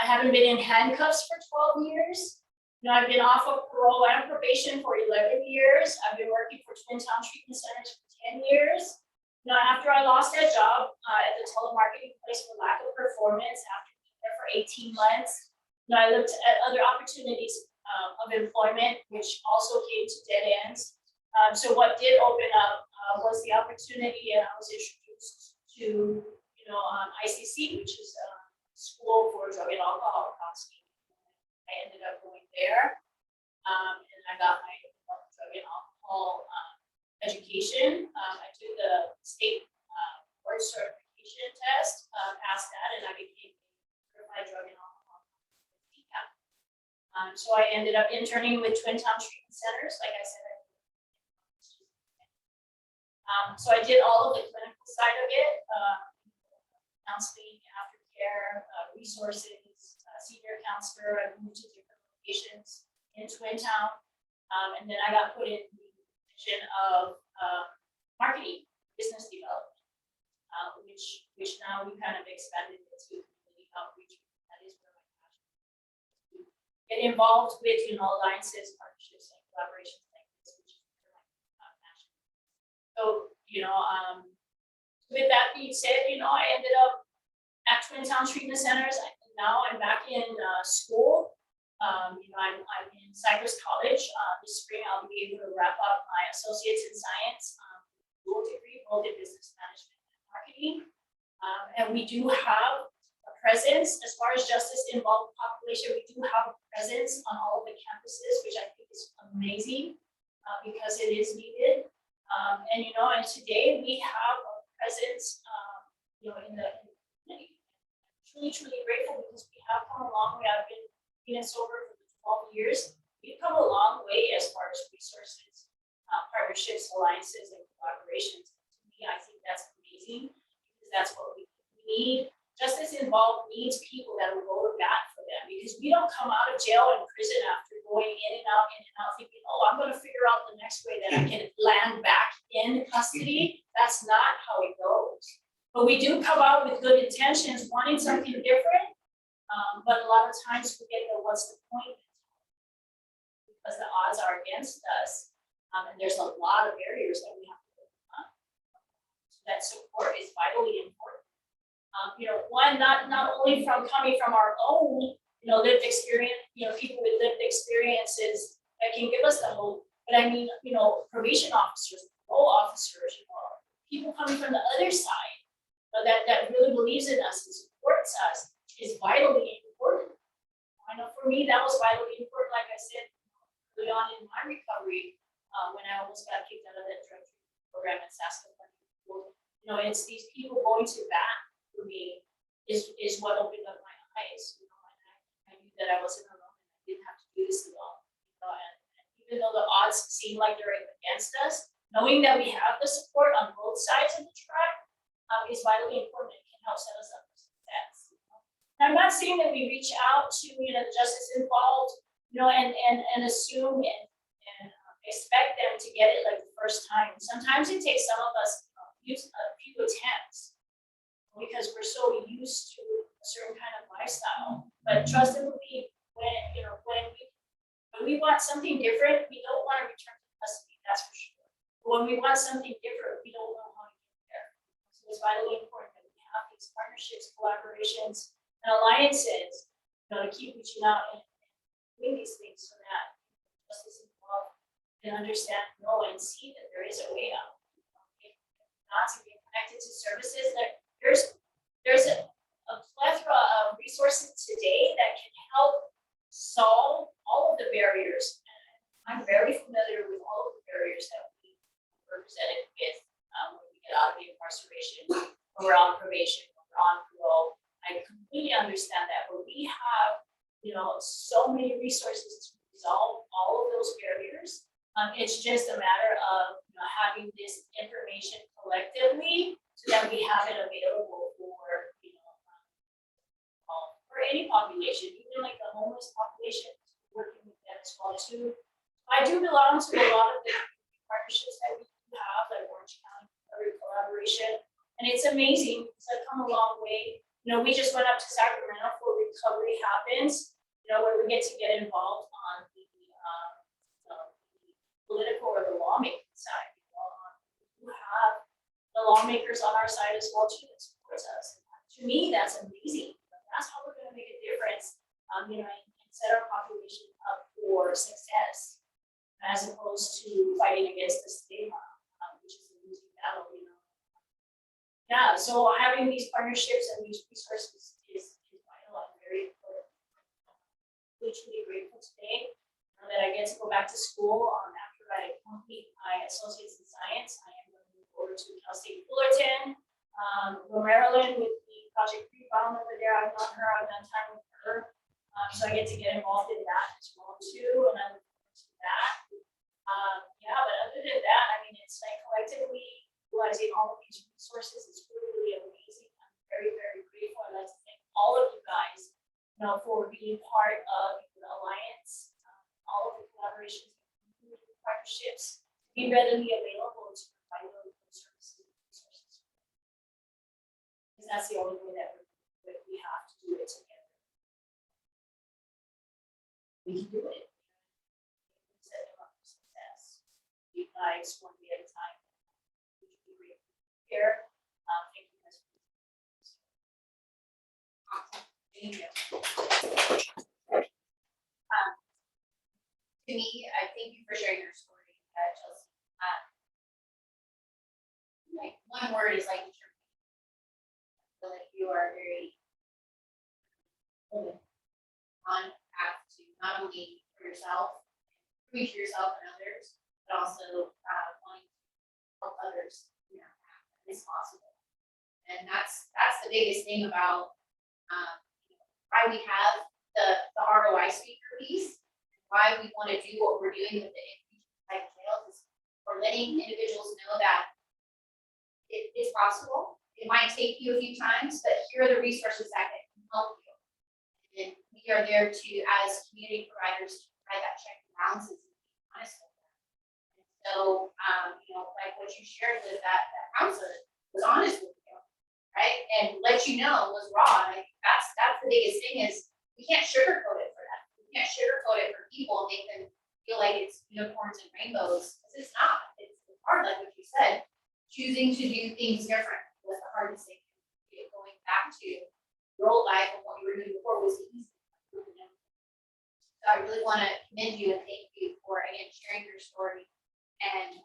haven't been in handcuffs for 12 years. You know, I've been off of parole and probation for 11 years. I've been working for Twin Town Treatment Centers for 10 years. You know, after I lost that job at the telemarketing place for lack of performance, after being there for 18 months, you know, I looked at other opportunities of employment, which also came to dead ends. So what did open up was the opportunity, and I was introduced to, you know, ICC, which is a school for drug and alcohol counseling. I ended up going there, and I got my drug and alcohol education. I took the state board certification test, passed that, and I became a certified drug and alcohol DCAP. So I ended up interning with Twin Town Treatment Centers, like I said. So I did all of the clinical side of it, counseling, aftercare, resources. Senior counselor. I moved to different locations in Twin Town, and then I got put in the position of marketing, business development, which now we kind of expanded into community outreach. That is where my passion is. Get involved with, you know, alliances, partnerships, and collaborations like this, which is where my passion. So, you know, with that being said, you know, I ended up at Twin Town Treatment Centers. Now I'm back in school. You know, I'm in Cypress College. This spring I'll be able to wrap up my associates in science, dual degree, both in business management and marketing. And we do have a presence as far as justice involved population. We do have a presence on all of the campuses, which I think is amazing because it is needed. And, you know, and today we have a presence, you know, truly, truly grateful because we have come a long way. I've been sober for 12 years. We've come a long way as far as resources, partnerships, alliances, and collaborations. To me, I think that's amazing because that's what we need. Justice Involved needs people that will go to bat for them because we don't come out of jail and prison after going in and out, thinking, oh, I'm going to figure out the next way that I can land back in custody. That's not how it goes. But we do come out with good intentions, wanting something different. But a lot of times we get the what's the point? Because the odds are against us. And there's a lot of barriers that we have to overcome. So that support is vitally important. You know, one, not only from coming from our own, you know, lived experience, you know, people with lived experiences that can give us the hope, but I mean, you know, probation officers, parole officers, you know, people coming from the other side, you know, that really believes in us and supports us is vitally important. I know for me, that was vitally important, like I said, early on in my recovery, when I almost got kicked out of that drug treatment program in Saskatoon. You know, it's these people going to bat for me is what opened up my eyes. You know, and I knew that I wasn't alone. I didn't have to do this alone. You know, and even though the odds seem like they're against us, knowing that we have the support on both sides of the track is vitally important. It can help set us up for success. You know? And I'm not saying that we reach out to, you know, the Justice Involved, you know, and assume and expect them to get it like the first time. Sometimes it takes some of us use a few attempts because we're so used to a certain kind of lifestyle. But trust and believe, when we want something different, we don't want to return to custody, that's for sure. But when we want something different, we don't know how to get there. So it's vitally important that we have these partnerships, collaborations, and alliances, you know, to keep reaching out and doing these things so that Justice Involved can understand, know, and see that there is a way out. Not to be connected to services that there's a plethora of resources today that can help solve all of the barriers. And I'm very familiar with all of the barriers that we were presented with when we get out of the incarceration, when we're on probation, when we're on parole. I completely understand that, but we have, you know, so many resources to resolve all of those barriers. It's just a matter of, you know, having this information collectively so that we have it available for, you know, for any population, even like the homeless population, working with them as well too. I do belong to a lot of the partnerships that we have, like Orange County Collaboration, and it's amazing because I've come a long way. You know, we just went up to Sacramento for Recovery Happens, you know, where we get to get involved on the political or the lawmaking side. You know, we have the lawmakers on our side as well too that supports us. To me, that's amazing. That's how we're going to make a difference. You know, and set our population up for success, as opposed to fighting against the stigma, which is a losing battle. You know. Yeah. So having these partnerships and these resources is vital. I'm very important. Truly grateful today that I get to go back to school after I complete my associates in science. I am going to move over to Cal State Fullerton, Maryland with the Project Rebound over there. I've known her, I've done time with her. So I get to get involved in that as well too. And I look forward to that. Yeah, but other than that, I mean, it's like collectively utilizing all of these resources is really, really amazing. I'm very, very grateful. I'd like to thank all of you guys, you know, for being part of the Alliance, all of the collaborations, partnerships, be readily available to provide those services and resources. Because that's the only way that we have to do it together. We can do it. Set them up for success. You guys, one day at a time. We can be great here. Thank you guys. Thank you. To me, I thank you for sharing your story, Chelsea. Like one word is like determination. I feel like you are very on path to not only for yourself, prove to yourself and others, but also wanting to help others as possible. And that's the biggest thing about why we have the ROI speaker piece, why we want to do what we're doing with the type sales is we're letting individuals know that it is possible. It might take you a few times, but here are the resources that can help you. And we are there to, as community providers, to provide that check and balances and be honest with them. And so, like what you shared with that counselor was honest with you, right? And let you know was raw. Like that's the biggest thing is we can't sugarcoat it for them. We can't sugarcoat it for people and make them feel like it's unicorns and rainbows, because it's not. It's hard, like what you said, choosing to do things different was the hardest thing. Going back to your old life and what you were doing before was easy. So I really want to commend you and thank you for again sharing your story and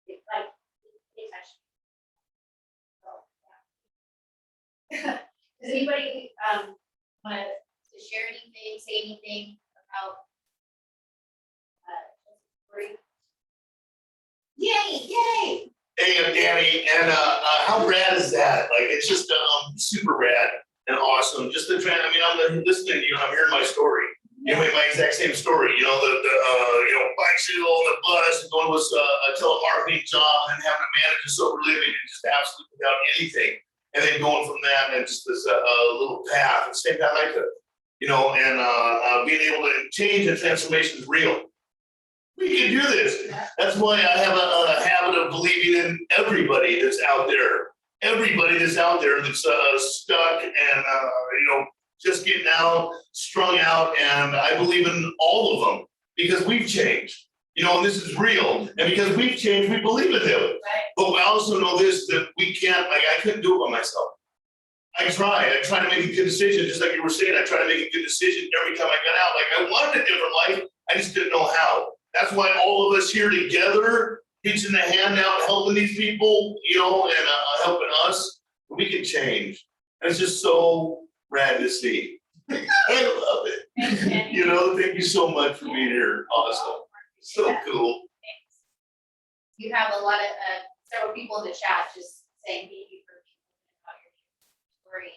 it touched me. So yeah. Does anybody want to share anything, say anything about story? Yay! Hey, I'm Danny, and how rad is that? Like, it's just super rad and awesome. Just the trend. I mean, I'm listening to you, I'm hearing my story. You know, my exact same story. You know, the bicycle, the bus, and going with a telemarketing job, and having to manage a sober living, and just absolutely without anything, and then going from that and just this little path at the same time I could. You know, and being able to change and transformation is real. We can do this. That's why I have a habit of believing in everybody that's out there. Everybody that's out there that's stuck and just getting out, strung out, and I believe in all of them because we've changed. And this is real. And because we've changed, we believe in them. Right. But we also know this, that we can't, I couldn't do it by myself. I try to make a good decision, just like you were saying. I try to make a good decision every time I got out. Like I wanted a different life, I just didn't know how. That's why all of us here together, reaching the hand out, helping these people, and helping us, we can change. And it's just so rad to see. I love it. Thank you so much for being here. Awesome. So cool. Thanks. You have a lot of several people in the chat just saying thank you for about your story.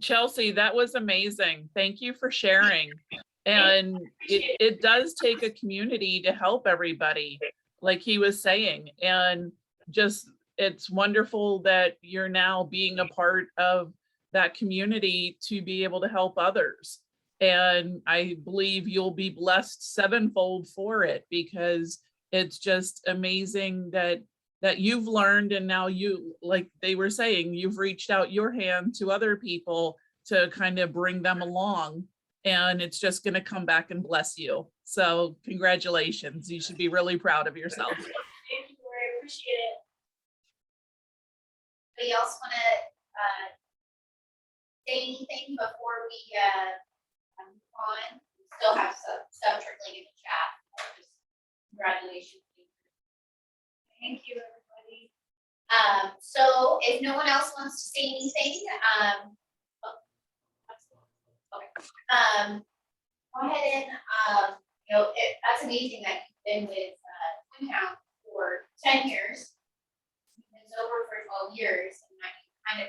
Chelsea, that was amazing. Thank you for sharing. And it does take a community to help everybody, like he was saying. And just, it's wonderful that you're now being a part of that community to be able to help others. And I believe you'll be blessed sevenfold for it, because it's just amazing that you've learned, and now you, like they were saying, you've reached out your hand to other people to kind of bring them along. And it's just going to come back and bless you. So congratulations. You should be really proud of yourself. Thank you, Lori. I appreciate it. Anybody else want to say anything before we move on? We still have some stuff trickling in the chat. Just congratulations. Thank you, everybody. So if no one else wants to say anything, go ahead and, that's amazing that you've been with Twin Town for 10 years. You've been sober for 12 years, and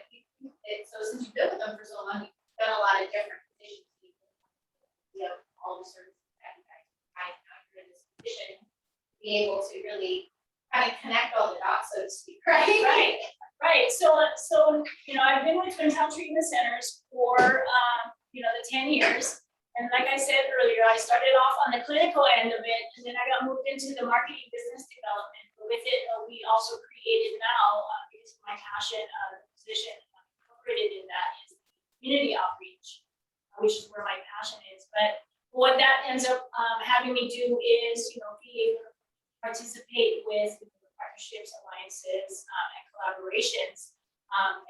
so since you've been with them for so long, you've done a lot of different positions. All the services that you guys provide after this position, be able to really kind of connect all the dots, so to speak, right? Right. So I've been with Twin Town Treatment Centers for the 10 years. And like I said earlier, I started off on the clinical end of it, and then I got moved into the marketing business development. But with it, we also created now, because of my passion, the position incorporated in that is community outreach, which is where my passion is. But what that ends up having me do is, be able to participate with partnerships, alliances, and collaborations.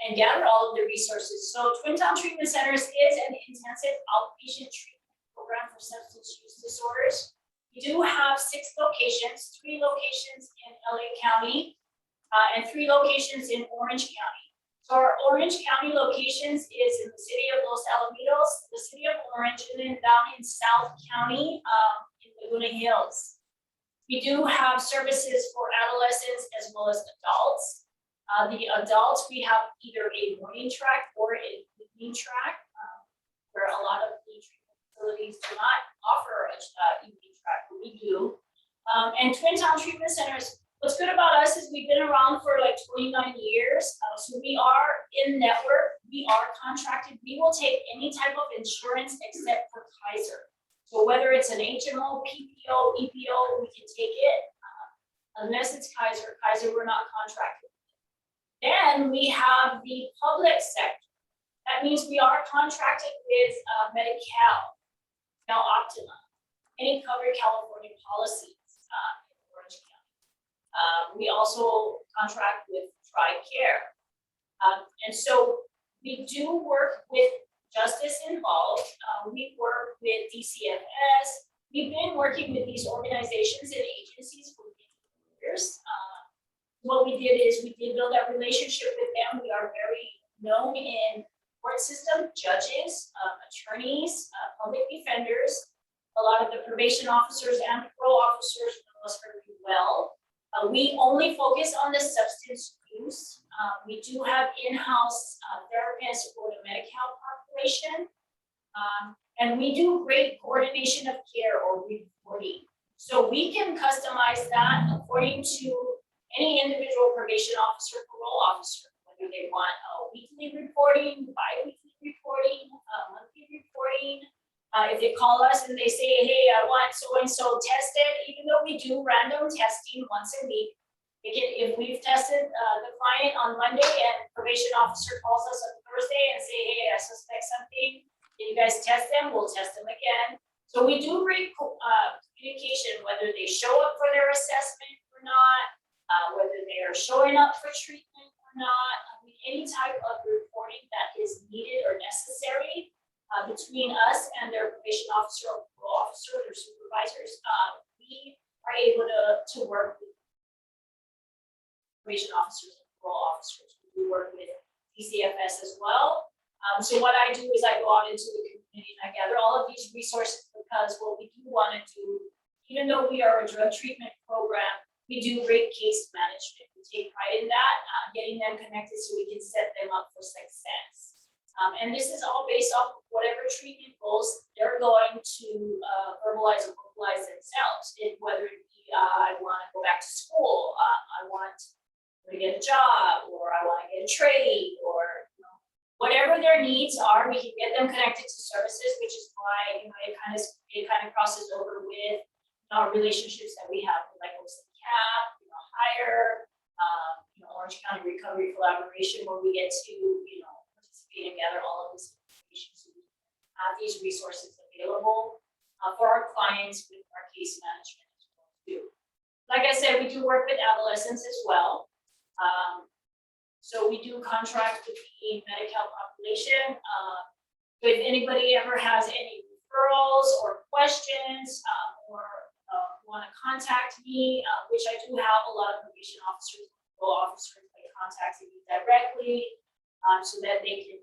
And gather all of the resources. So Twin Town Treatment Centers is an intensive outpatient treatment program for substance use disorders. We do have 6 locations, 3 locations in LA County, and 3 locations in Orange County. So our Orange County locations is in the city of Los Alamitos, the city of Orange, and then down in South County, in Laguna Hills. We do have services for adolescents as well as adults. The adults, we have either a morning track or an evening track, where a lot of the treatment facilities do not offer a evening track, but we do. And Twin Town Treatment Centers, what's good about us is we've been around for like 29 years. So we are in network, we are contracted. We will take any type of insurance except for Kaiser. So whether it's an HMO, PPO, EPO, we can take it. Unless it's Kaiser, we're not contracted. Then we have the public sector. That means we are contracted with Medi-Cal, now Optima, any covered California policies in Orange County. We also contract with TRICARE. And so we do work with Justice Involved. We work with DCFS. We've been working with these organizations and agencies for years. What we did is we did build that relationship with them. We are very known in court system, judges, attorneys, public defenders. A lot of the probation officers and parole officers know us very well. We only focus on the substance use. We do have in-house therapists for the Medi-Cal population. And we do great coordination of care or reporting. So we can customize that according to any individual probation officer, parole officer, whether they want weekly reporting, bi-weekly reporting, monthly reporting. If they call us and they say, hey, I want so-and-so tested, even though we do random testing once a week, if we've tested the client on Monday and probation officer calls us on Thursday and say, hey, I suspect something, can you guys test them? We'll test them again. So we do great communication, whether they show up for their assessment or not, whether they are showing up for treatment or not. Any type of reporting that is needed or necessary between us and their probation officer or parole officer, their supervisors, we are able to work with probation officers and parole officers. We work with DCFS as well. So what I do is I go out into the community and I gather all of these resources, because what we do want to do, even though we are a drug treatment program, we do great case management. We take pride in that, getting them connected so we can set them up for success. And this is all based off of whatever treatment goals they're going to verbalize or vocalize themselves. Whether it be, I want to go back to school, I want to get a job, or I want to get a trade, or whatever their needs are, we can get them connected to services, which is why it kind of crosses over with our relationships that we have with like CAP, Hire, Orange County Recovery Collaboration, where we get to participate and gather all of this information so we have these resources available for our clients with our case management as well too. Like I said, we do work with adolescents as well. So we do contract with the Medi-Cal population. So if anybody ever has any referrals or questions or want to contact me, which I do have a lot of probation officers, parole officers that contacting me directly, so that they can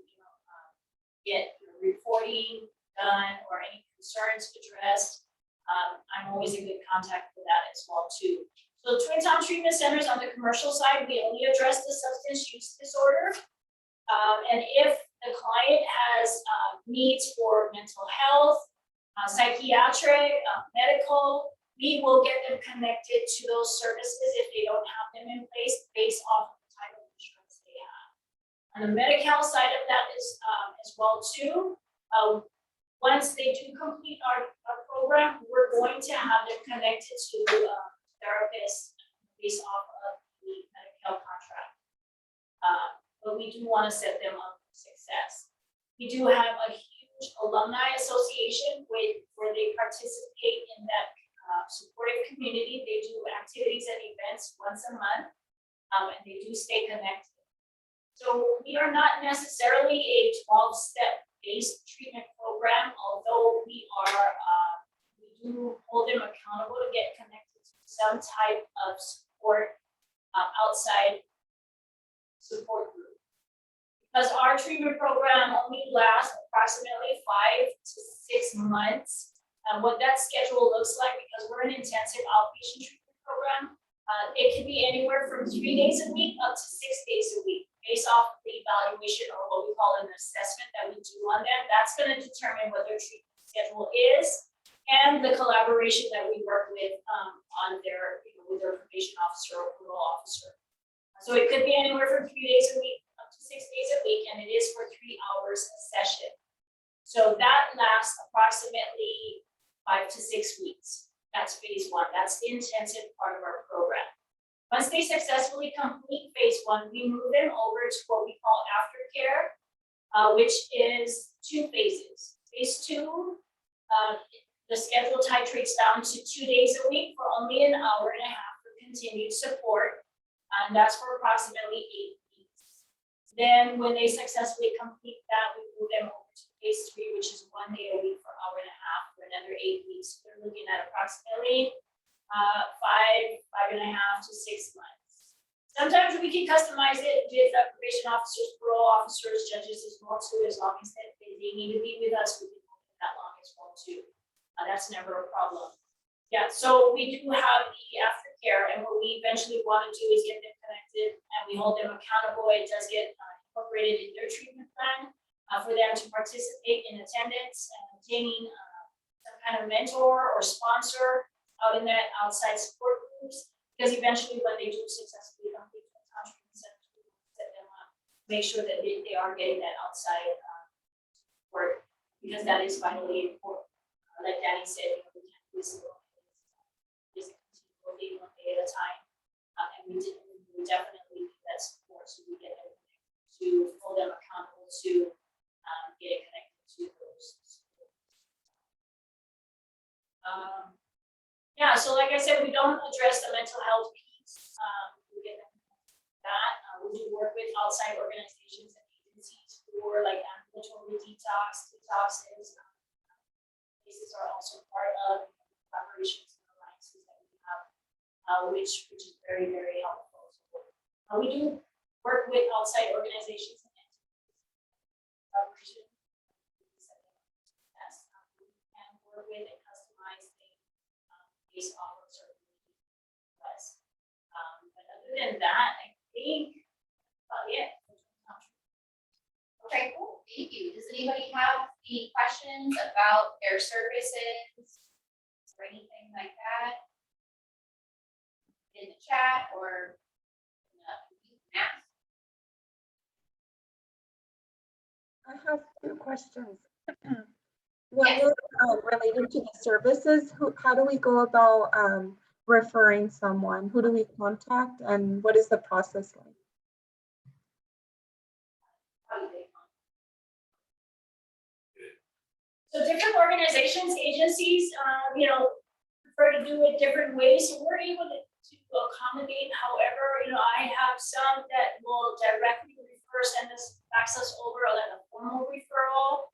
get reporting done or any concerns addressed. I'm always a good contact for that as well too. So Twin Town Treatment Centers on the commercial side, we only address the substance use disorder. And if the client has needs for mental health, psychiatric, medical, we will get them connected to those services if they don't have them in place based off of the type of insurance they have. On the Medi-Cal side of that is as well too. Once they do complete our program, we're going to have them connected to therapists based off of the Medi-Cal contract. But we do want to set them up for success. We do have a huge alumni association where they participate in that supportive community. They do activities and events once a month, and they do stay connected. So we are not necessarily a 12-step based treatment program, although we do hold them accountable to get connected to some type of support outside support group. Because our treatment program only lasts approximately 5 to 6 months. What that schedule looks like, because we're for an intensive outpatient treatment program. It could be anywhere from 3 days a week up to 6 days a week, based off the evaluation or what we call an assessment that we do on them. That's going to determine what their treatment schedule is and the collaboration that we work with on their, with their probation officer or parole officer. So it could be anywhere from 3 days a week up to 6 days a week, and it is for 3 hours a session. So that lasts approximately 5 to 6 weeks. That's phase 1. That's the intensive part of our program. Once they successfully complete phase 1, we move them over to what we call aftercare, which is 2 phases. Phase 2, the schedule titrates down to 2 days a week for only an hour and a half for continued support, and that's for approximately 8 weeks. Then when they successfully complete that, we move them over to phase 3, which is 1 day a week for an hour and a half for another 8 weeks. So they're looking at approximately 5.5 to 6 months. Sometimes we can customize it with probation officers, parole officers, judges as well too, as long as they need to be with us, we can hold it that long as well too. That's never a problem. Yeah, so we do have the aftercare, and what we eventually want to do is get them connected, and we hold them accountable. It does get incorporated in their treatment plan for them to participate in attendance and obtaining some kind of mentor or sponsor out in that outside support groups, because eventually when they do successfully complete the treatment centers, we set them up, make sure that they are getting that outside support, because that is vitally important. Like Danny said, we can't do this alone. It's a continual thing, 1 day at a time, and we definitely need that support, so we get them to hold them accountable to getting connected to those. Yeah, so like I said, we don't address the mental health piece. We get them that. We do work with outside organizations and agencies for like ambulatory detoxes. Cases are also part of collaborations and alliances that we have, which is very, very helpful. So, we do work with outside organizations and entities. Collaboration. Yes, we can work with and customize things based off of certain requests. But other than that, I think about it. Okay, cool. Thank you. Does anybody have any questions about their services or anything like that? In the chat or in the app? I have 2 questions. One is related to the services. How do we go about referring someone? Who do we contact, and what is the process like? So different organizations, agencies, prefer to do it different ways. So we're able to accommodate. However, I have some that will directly refer, send us, fax us over like a formal referral.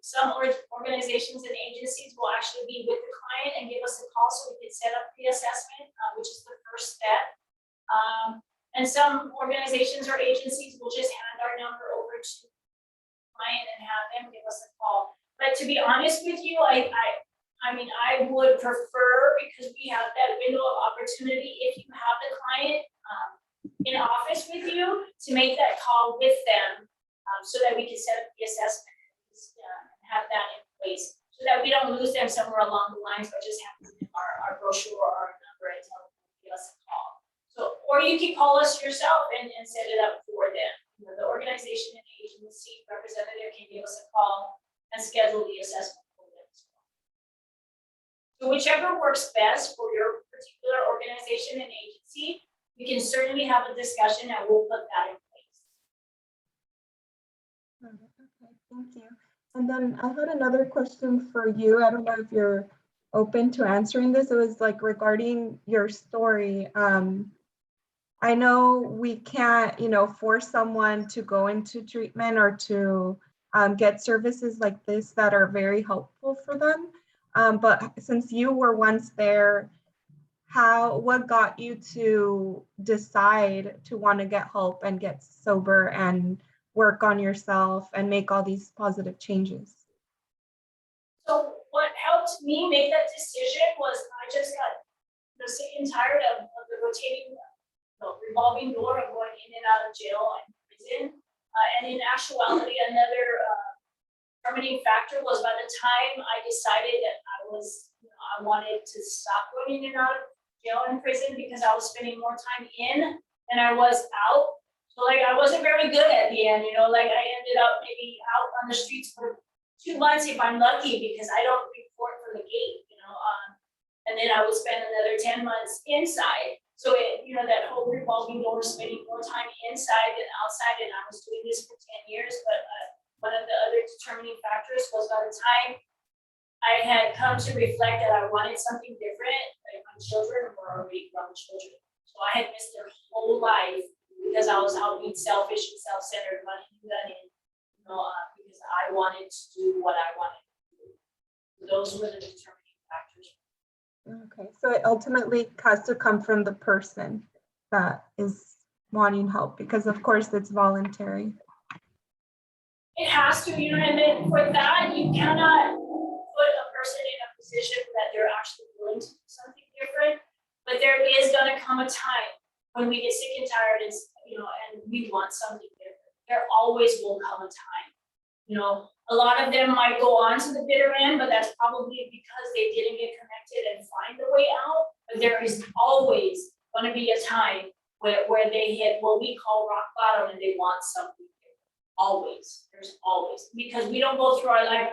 Some organizations and agencies will actually be with the client and give us a call so we can set up the assessment, which is the first step. And some organizations or agencies will just hand our number over to the client and have them give us a call. But to be honest with you, I would prefer, because we have that window of opportunity, if you have the client in office with you, to make that call with them so that we can set up the assessment and have that in place, so that we don't lose them somewhere along the lines by just having our brochure or our number and tell them to give us a call. So, or you can call us yourself and set it up for them. The organization and agency representative can give us a call and schedule the assessment for them as well. So whichever works best for your particular organization and agency, we can certainly have a discussion and we'll put that in place. Okay, thank you. And then I had another question for you. I don't know if you're open to answering this. It was like regarding your story. I know we can't, force someone to go into treatment or to get services like this that are very helpful for them. But since you were once there, what got you to decide to want to get help and get sober and work on yourself and make all these positive changes? So what helped me make that decision was I just got sick and tired of the rotating, revolving door of going in and out of jail and prison. And in actuality, another determining factor was by the time I decided that I wanted to stop going in and out of jail and prison because I was spending more time in than I was out. So like I wasn't very good at the end, like I ended up maybe out on the streets for 2 months if I'm lucky because I don't report for the gate, and then I would spend another 10 months inside. So that whole revolving door, spending more time inside than outside, and I was doing this for 10 years. But one of the other determining factors was by the time I had come to reflect that I wanted something different, like my children were already grown children. So I had missed their whole life because I was out being selfish and self-centered, money and gunning, because I wanted to do what I wanted to do. Those were the determining factors. Okay, so it ultimately has to come from the person that is wanting help, because of course it's voluntary. It has to, and then for that, you cannot put a person in a position that they're actually willing to do something different. But there is gonna come a time when we get sick and tired and, and we want something different. There always will come a time. A lot of them might go on to the bitter end, but that's probably because they didn't get connected and find the way out. But there is always gonna be a time where they hit what we call rock bottom and they want something different. Always, there's always, because we don't go through our life,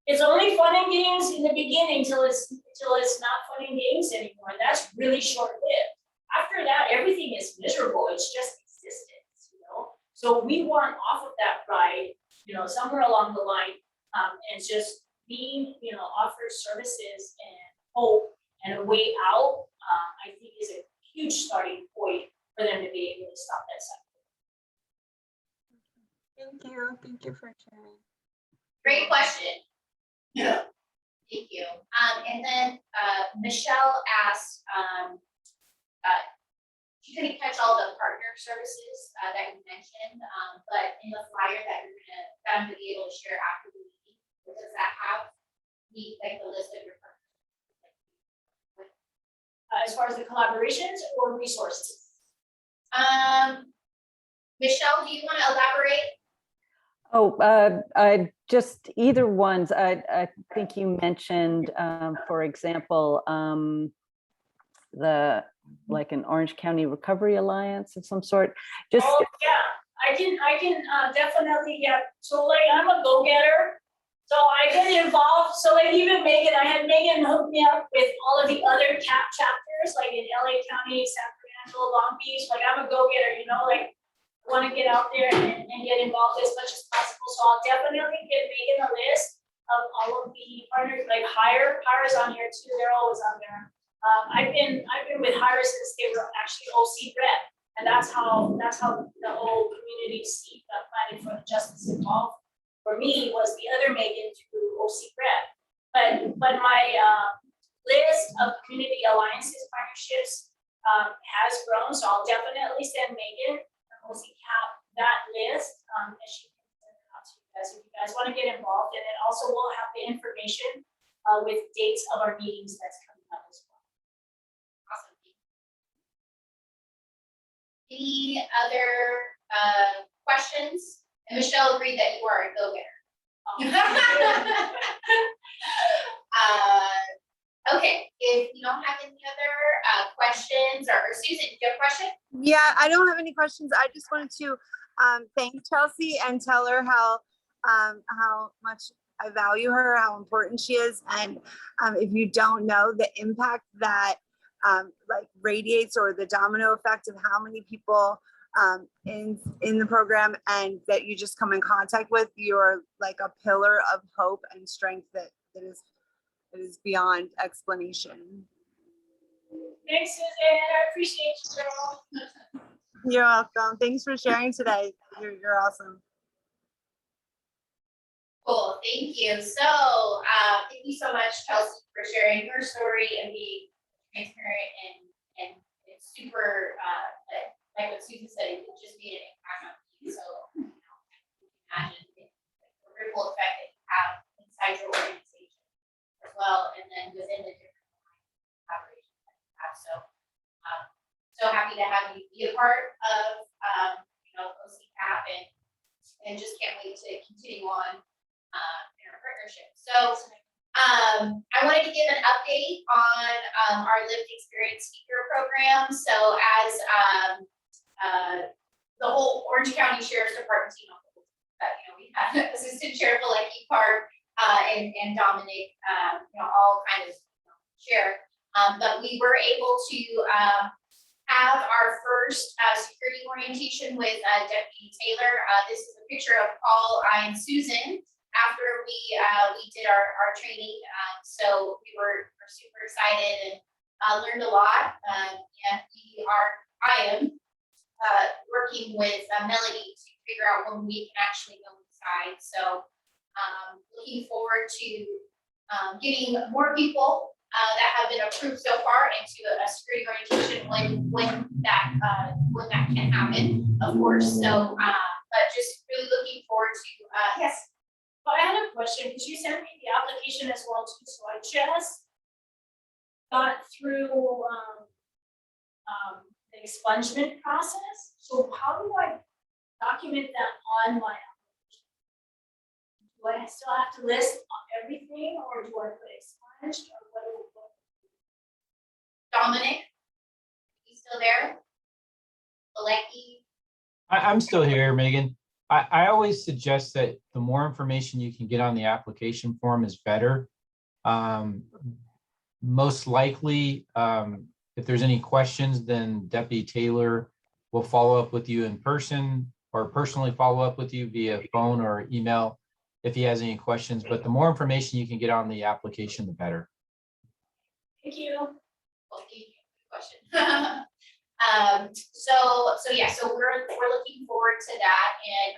it's only fun and games in the beginning till it's not fun and games anymore. And that's really short-lived. After that, everything is miserable. It's just existence, So we want off of that ride, somewhere along the line, and just being, offered services and hope and a way out, I think is a huge starting point for them to be able to stop that cycle. Thank you for sharing. Great question. Yeah. Thank you. And then Michelle asked, she couldn't catch all the partner services that you mentioned, but in the flyer that I'm gonna be able to share after the meeting, does that have the list of your partners? As far as the collaborations or resources? Michelle, do you want to elaborate? I just either ones. I think you mentioned, for example, like an Orange County Recovery Alliance of some sort. Just yeah, I can definitely, yeah. So like I'm a go-getter, so I get involved. So like even Megan, I had Megan hook me up with all of the other CAP chapters, like in LA County, Sacramento, Long Beach. Like I'm a go-getter, like want to get out there and get involved as much as possible. So I'll definitely get Megan a list of all of the partners, like Hire's on here too. They're always on there. I've been with Hire since they were actually OC rep, and that's how the whole community seat planning for the justice involved for me was the other Megan through OC rep. But my list of community alliances partnerships has grown, so I'll definitely send Megan OC Cap that list, and she can send it out to you guys if you guys want to get involved. And then also we'll have the information with dates of our meetings that's coming up as well. Awesome. Any other questions? And Michelle agreed that you are a go-getter. Okay, if you don't have any other questions, or Susan, do you have a question? Yeah, I don't have any questions. I just wanted to thank Chelsea and tell her how much I value her, how important she is. And if you don't know the impact that like radiates, or the domino effect of how many people in the program and that you just come in contact with, you're like a pillar of hope and strength that is beyond explanation. Thanks, Suzanne. I appreciate you, girl. You're welcome. Thanks for sharing today. You're awesome. Cool, thank you. So thank you so much, Chelsea, for sharing your story and being transparent and it's super like what Susan said, it just made an impact on you. So imagine the ripple effect that you have inside your organization as well, and then within the different happy to have you be a part of, OCCAP and just can't wait to continue on in our partnership. So I wanted to give an update on our lived experience speaker program. So as the whole Orange County Sheriff's Department team, we have Assistant Sheriff Alecki Park and Dominic, all kind of share. But we were able to have our first security orientation with Deputy Taylor. This is a picture of Paul and Susan after we did our training. So we were super excited and learned a lot. And I am working with Melody to figure out when we can actually go inside. So looking forward to getting more people that have been approved so far into a security orientation when that can happen, of course. So, but just really looking forward to yes. Well, I had a question because you sent me the application as well too. So I just got through the expungement process. So how do I document that on my application? Do I still have to list everything, or do I put expunged, or what? Dominic, you still there? Alecki? I'm still here, Megan. I always suggest that the more information you can get on the application form is better. Most likely, if there's any questions, then Deputy Taylor will follow up with you in person or personally follow up with you via phone or email if he has any questions. But the more information you can get on the application, the better. Thank you. Well, thank you. Good question. So we're looking forward to that and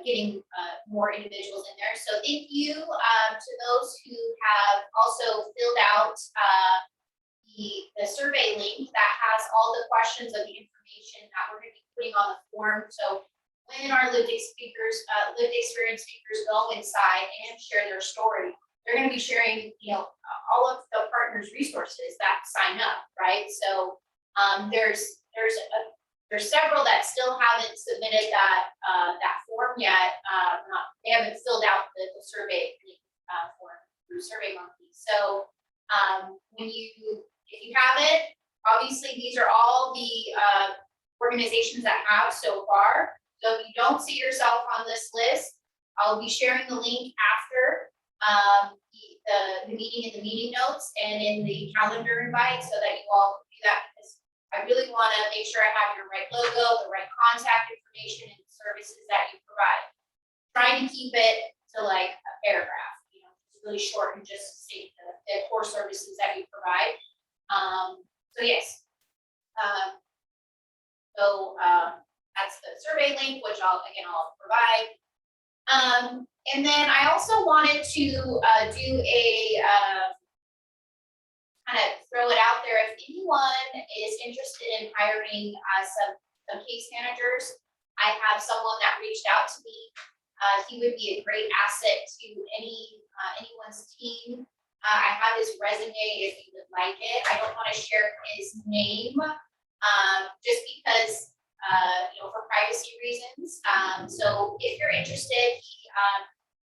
getting more individuals in there. So thank you to those who have also filled out the survey link that has all the questions of the information that we're going to be putting on the form. So when our lived experience speakers go inside and share their story, they're going to be sharing, all of the partners' resources that sign up, right? So there's several that still haven't submitted that form yet. They haven't filled out the survey form through SurveyMonkey. So if you haven't, obviously these are all the organizations that have so far. So if you don't see yourself on this list, I'll be sharing the link after the meeting in the meeting notes and in the calendar invite so that you all do that, because I really want to make sure I have your right logo, the right contact information, and the services that you provide. Trying to keep it to like a paragraph, it's really short and just state the core services that you provide. So yes. That's the survey link, which I'll provide. And then I also wanted to do a kind of throw it out there. If anyone is interested in hiring some case managers, I have someone that reached out to me. He would be a great asset to anyone's team. I have his resume if you would like it. I don't want to share his name just because for privacy reasons. So if you're interested, he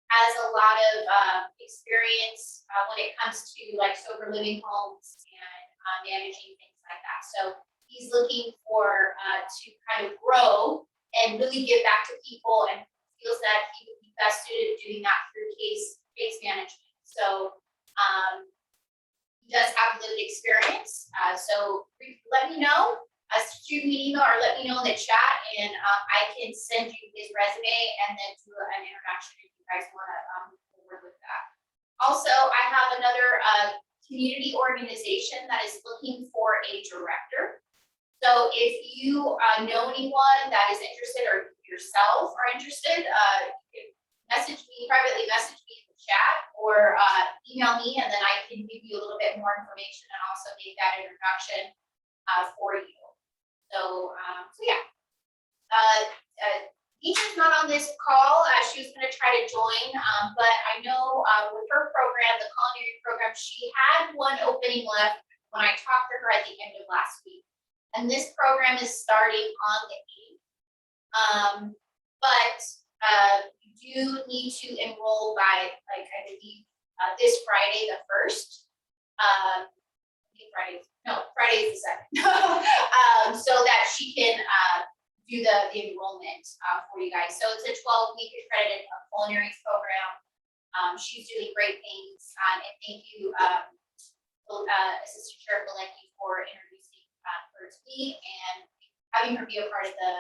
has a lot of experience when it comes to like sober living homes and managing things like that. So he's looking for to kind of grow and really give back to people, and feels that he would be best suited doing that through case management. So he does have lived experience. So let me know. Shoot me an email or let me know in the chat, and I can send you his resume and then do an introduction if you guys want to move forward with that. Also, I have another community organization that is looking for a director. So if you know anyone that is interested or yourself are interested, you can privately message me in the chat or email me, and then I can give you a little bit more information and also make that introduction for you. So yeah. Deetra's not on this call. She was going to try to join, but I know with her program, the culinary program, she had one opening left when I talked to her at the end of last week. And this program is starting on the 8th. But you do need to enroll by, like, I believe, this Friday, the 1st. Friday is the 2nd. So that she can do the enrollment for you guys. So it's a 12-week accredited culinary program. She's doing great things. And thank you, Assistant Sheriff Malecki, for introducing her to me and having her be a part of the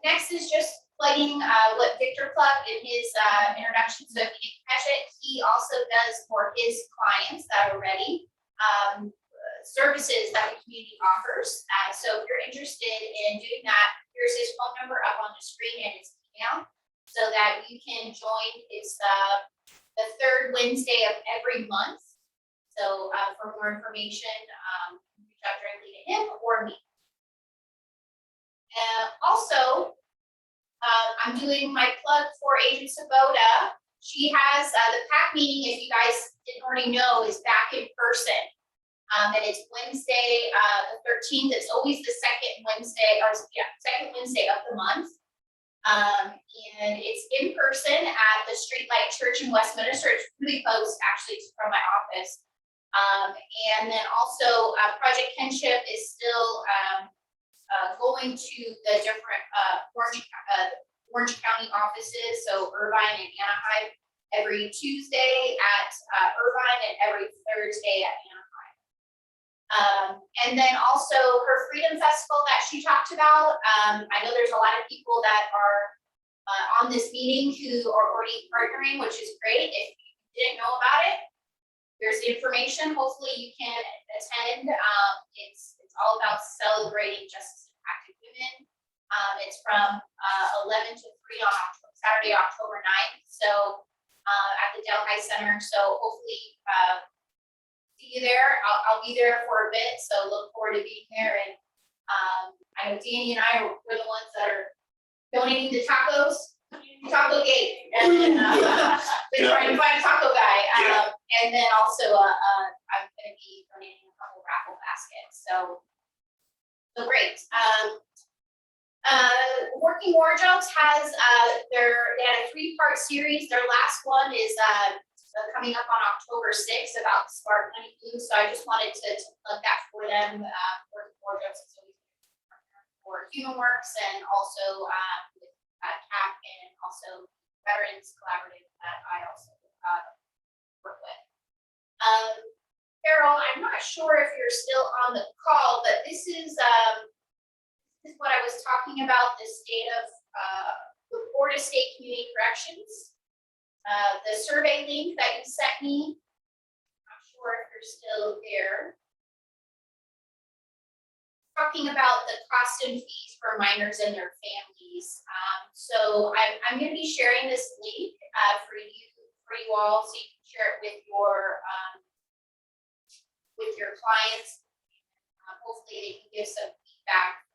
next is just plugging what Victor plugged in his introduction. So if you didn't catch it, he also does for his clients that are ready services that the community offers. So if you're interested in doing that, here's his phone number up on the screen and his email so that you can join. It's the 3rd Wednesday of every month. So for more information, reach out directly to him or me. Also, I'm doing my plug for Agent Sabota. She has the PAC meeting, if you guys didn't already know, is back in person. And it's Wednesday, the 13th. It's always the second Wednesday of the month. And it's in person at the Streetlight Church in Westminster. It's really close, actually, from my office. And then also Project Kinship is still going to the different Orange County offices, so Irvine and Anaheim, every Tuesday at Irvine and every Thursday at Anaheim. And then also her Freedom Festival that she talked about. I know there's a lot of people that are on this meeting who are already partnering, which is great. If you didn't know about it, here's the information. Hopefully you can attend. It's all about celebrating justice impacted women. It's from 11 to 3 on Saturday, October 9th. So at the Delhi Center. So hopefully see you there. I'll be there for a bit. So look forward to being there. And I know Danny and I we're the ones that are donating the tacos. Taco Gate, and then been trying to find a taco guy. And then also I'm going to be donating a couple raffle baskets. So great. Working Wardrobes has they had a 3-part series. Their last one is coming up on October 6th about smart money food. So I just wanted to plug that for them. Working Wardrobes is always for Human Works and also with CAP and also Veterans Collaborative that I also work with. Carol, I'm not sure if you're still on the call, but this is what I was talking about, the state of the Florida State Community Corrections. The survey link that you sent me, I'm not sure if you're still there. Talking about the cost and fees for minors and their families. So I'm going to be sharing this link for you all, so you can share it with your clients. Hopefully they can give some feedback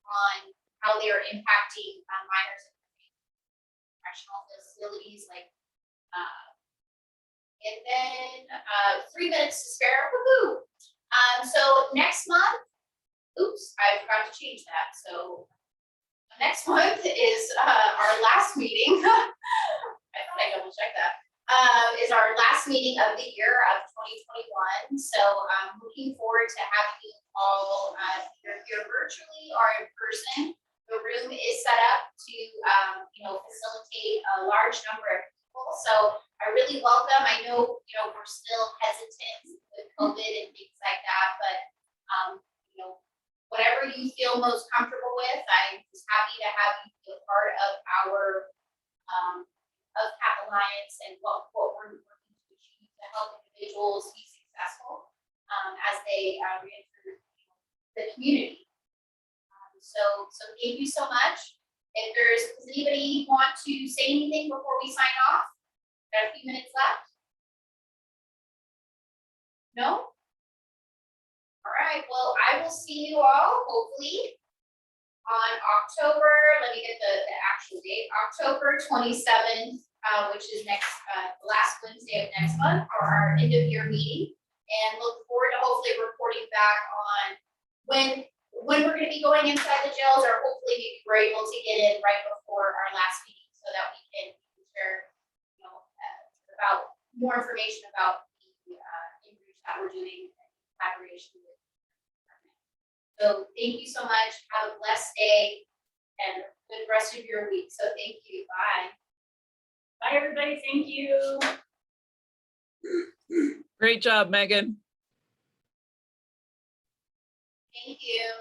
on how they are impacting minors in correctional facilities. Like, and then 3 minutes to spare. Woohoo! So next month. Oops, I forgot to change that. So next month is our last meeting. I thought I double checked that. Is our last meeting of the year of 2021. So I'm looking forward to having you all either here virtually or in person. The room is set up to facilitate a large number of people. So I really welcome. I know we're still hesitant with COVID and things like that, but whatever you feel most comfortable with, I'm just happy to have you be a part of our of CAP Alliance and what we're working to achieve to help individuals be successful as they re-enter the community. So thank you so much. If does anybody want to say anything before we sign off? Got a few minutes left. No? All right, well, I will see you all hopefully on October, let me get the actual date, October 27th, which is next, last Wednesday of next month for our end of year meeting. and look forward to hopefully reporting back on when we're gonna be going inside the jails, or hopefully maybe we're able to get in right before our last meeting so that we can share, about more information about the inreach that we're doing in collaboration with the department. So thank you so much. Have a blessed day and a good rest of your week. So thank you. Bye. Bye, everybody. Thank you. Great job, Megan. Thank you.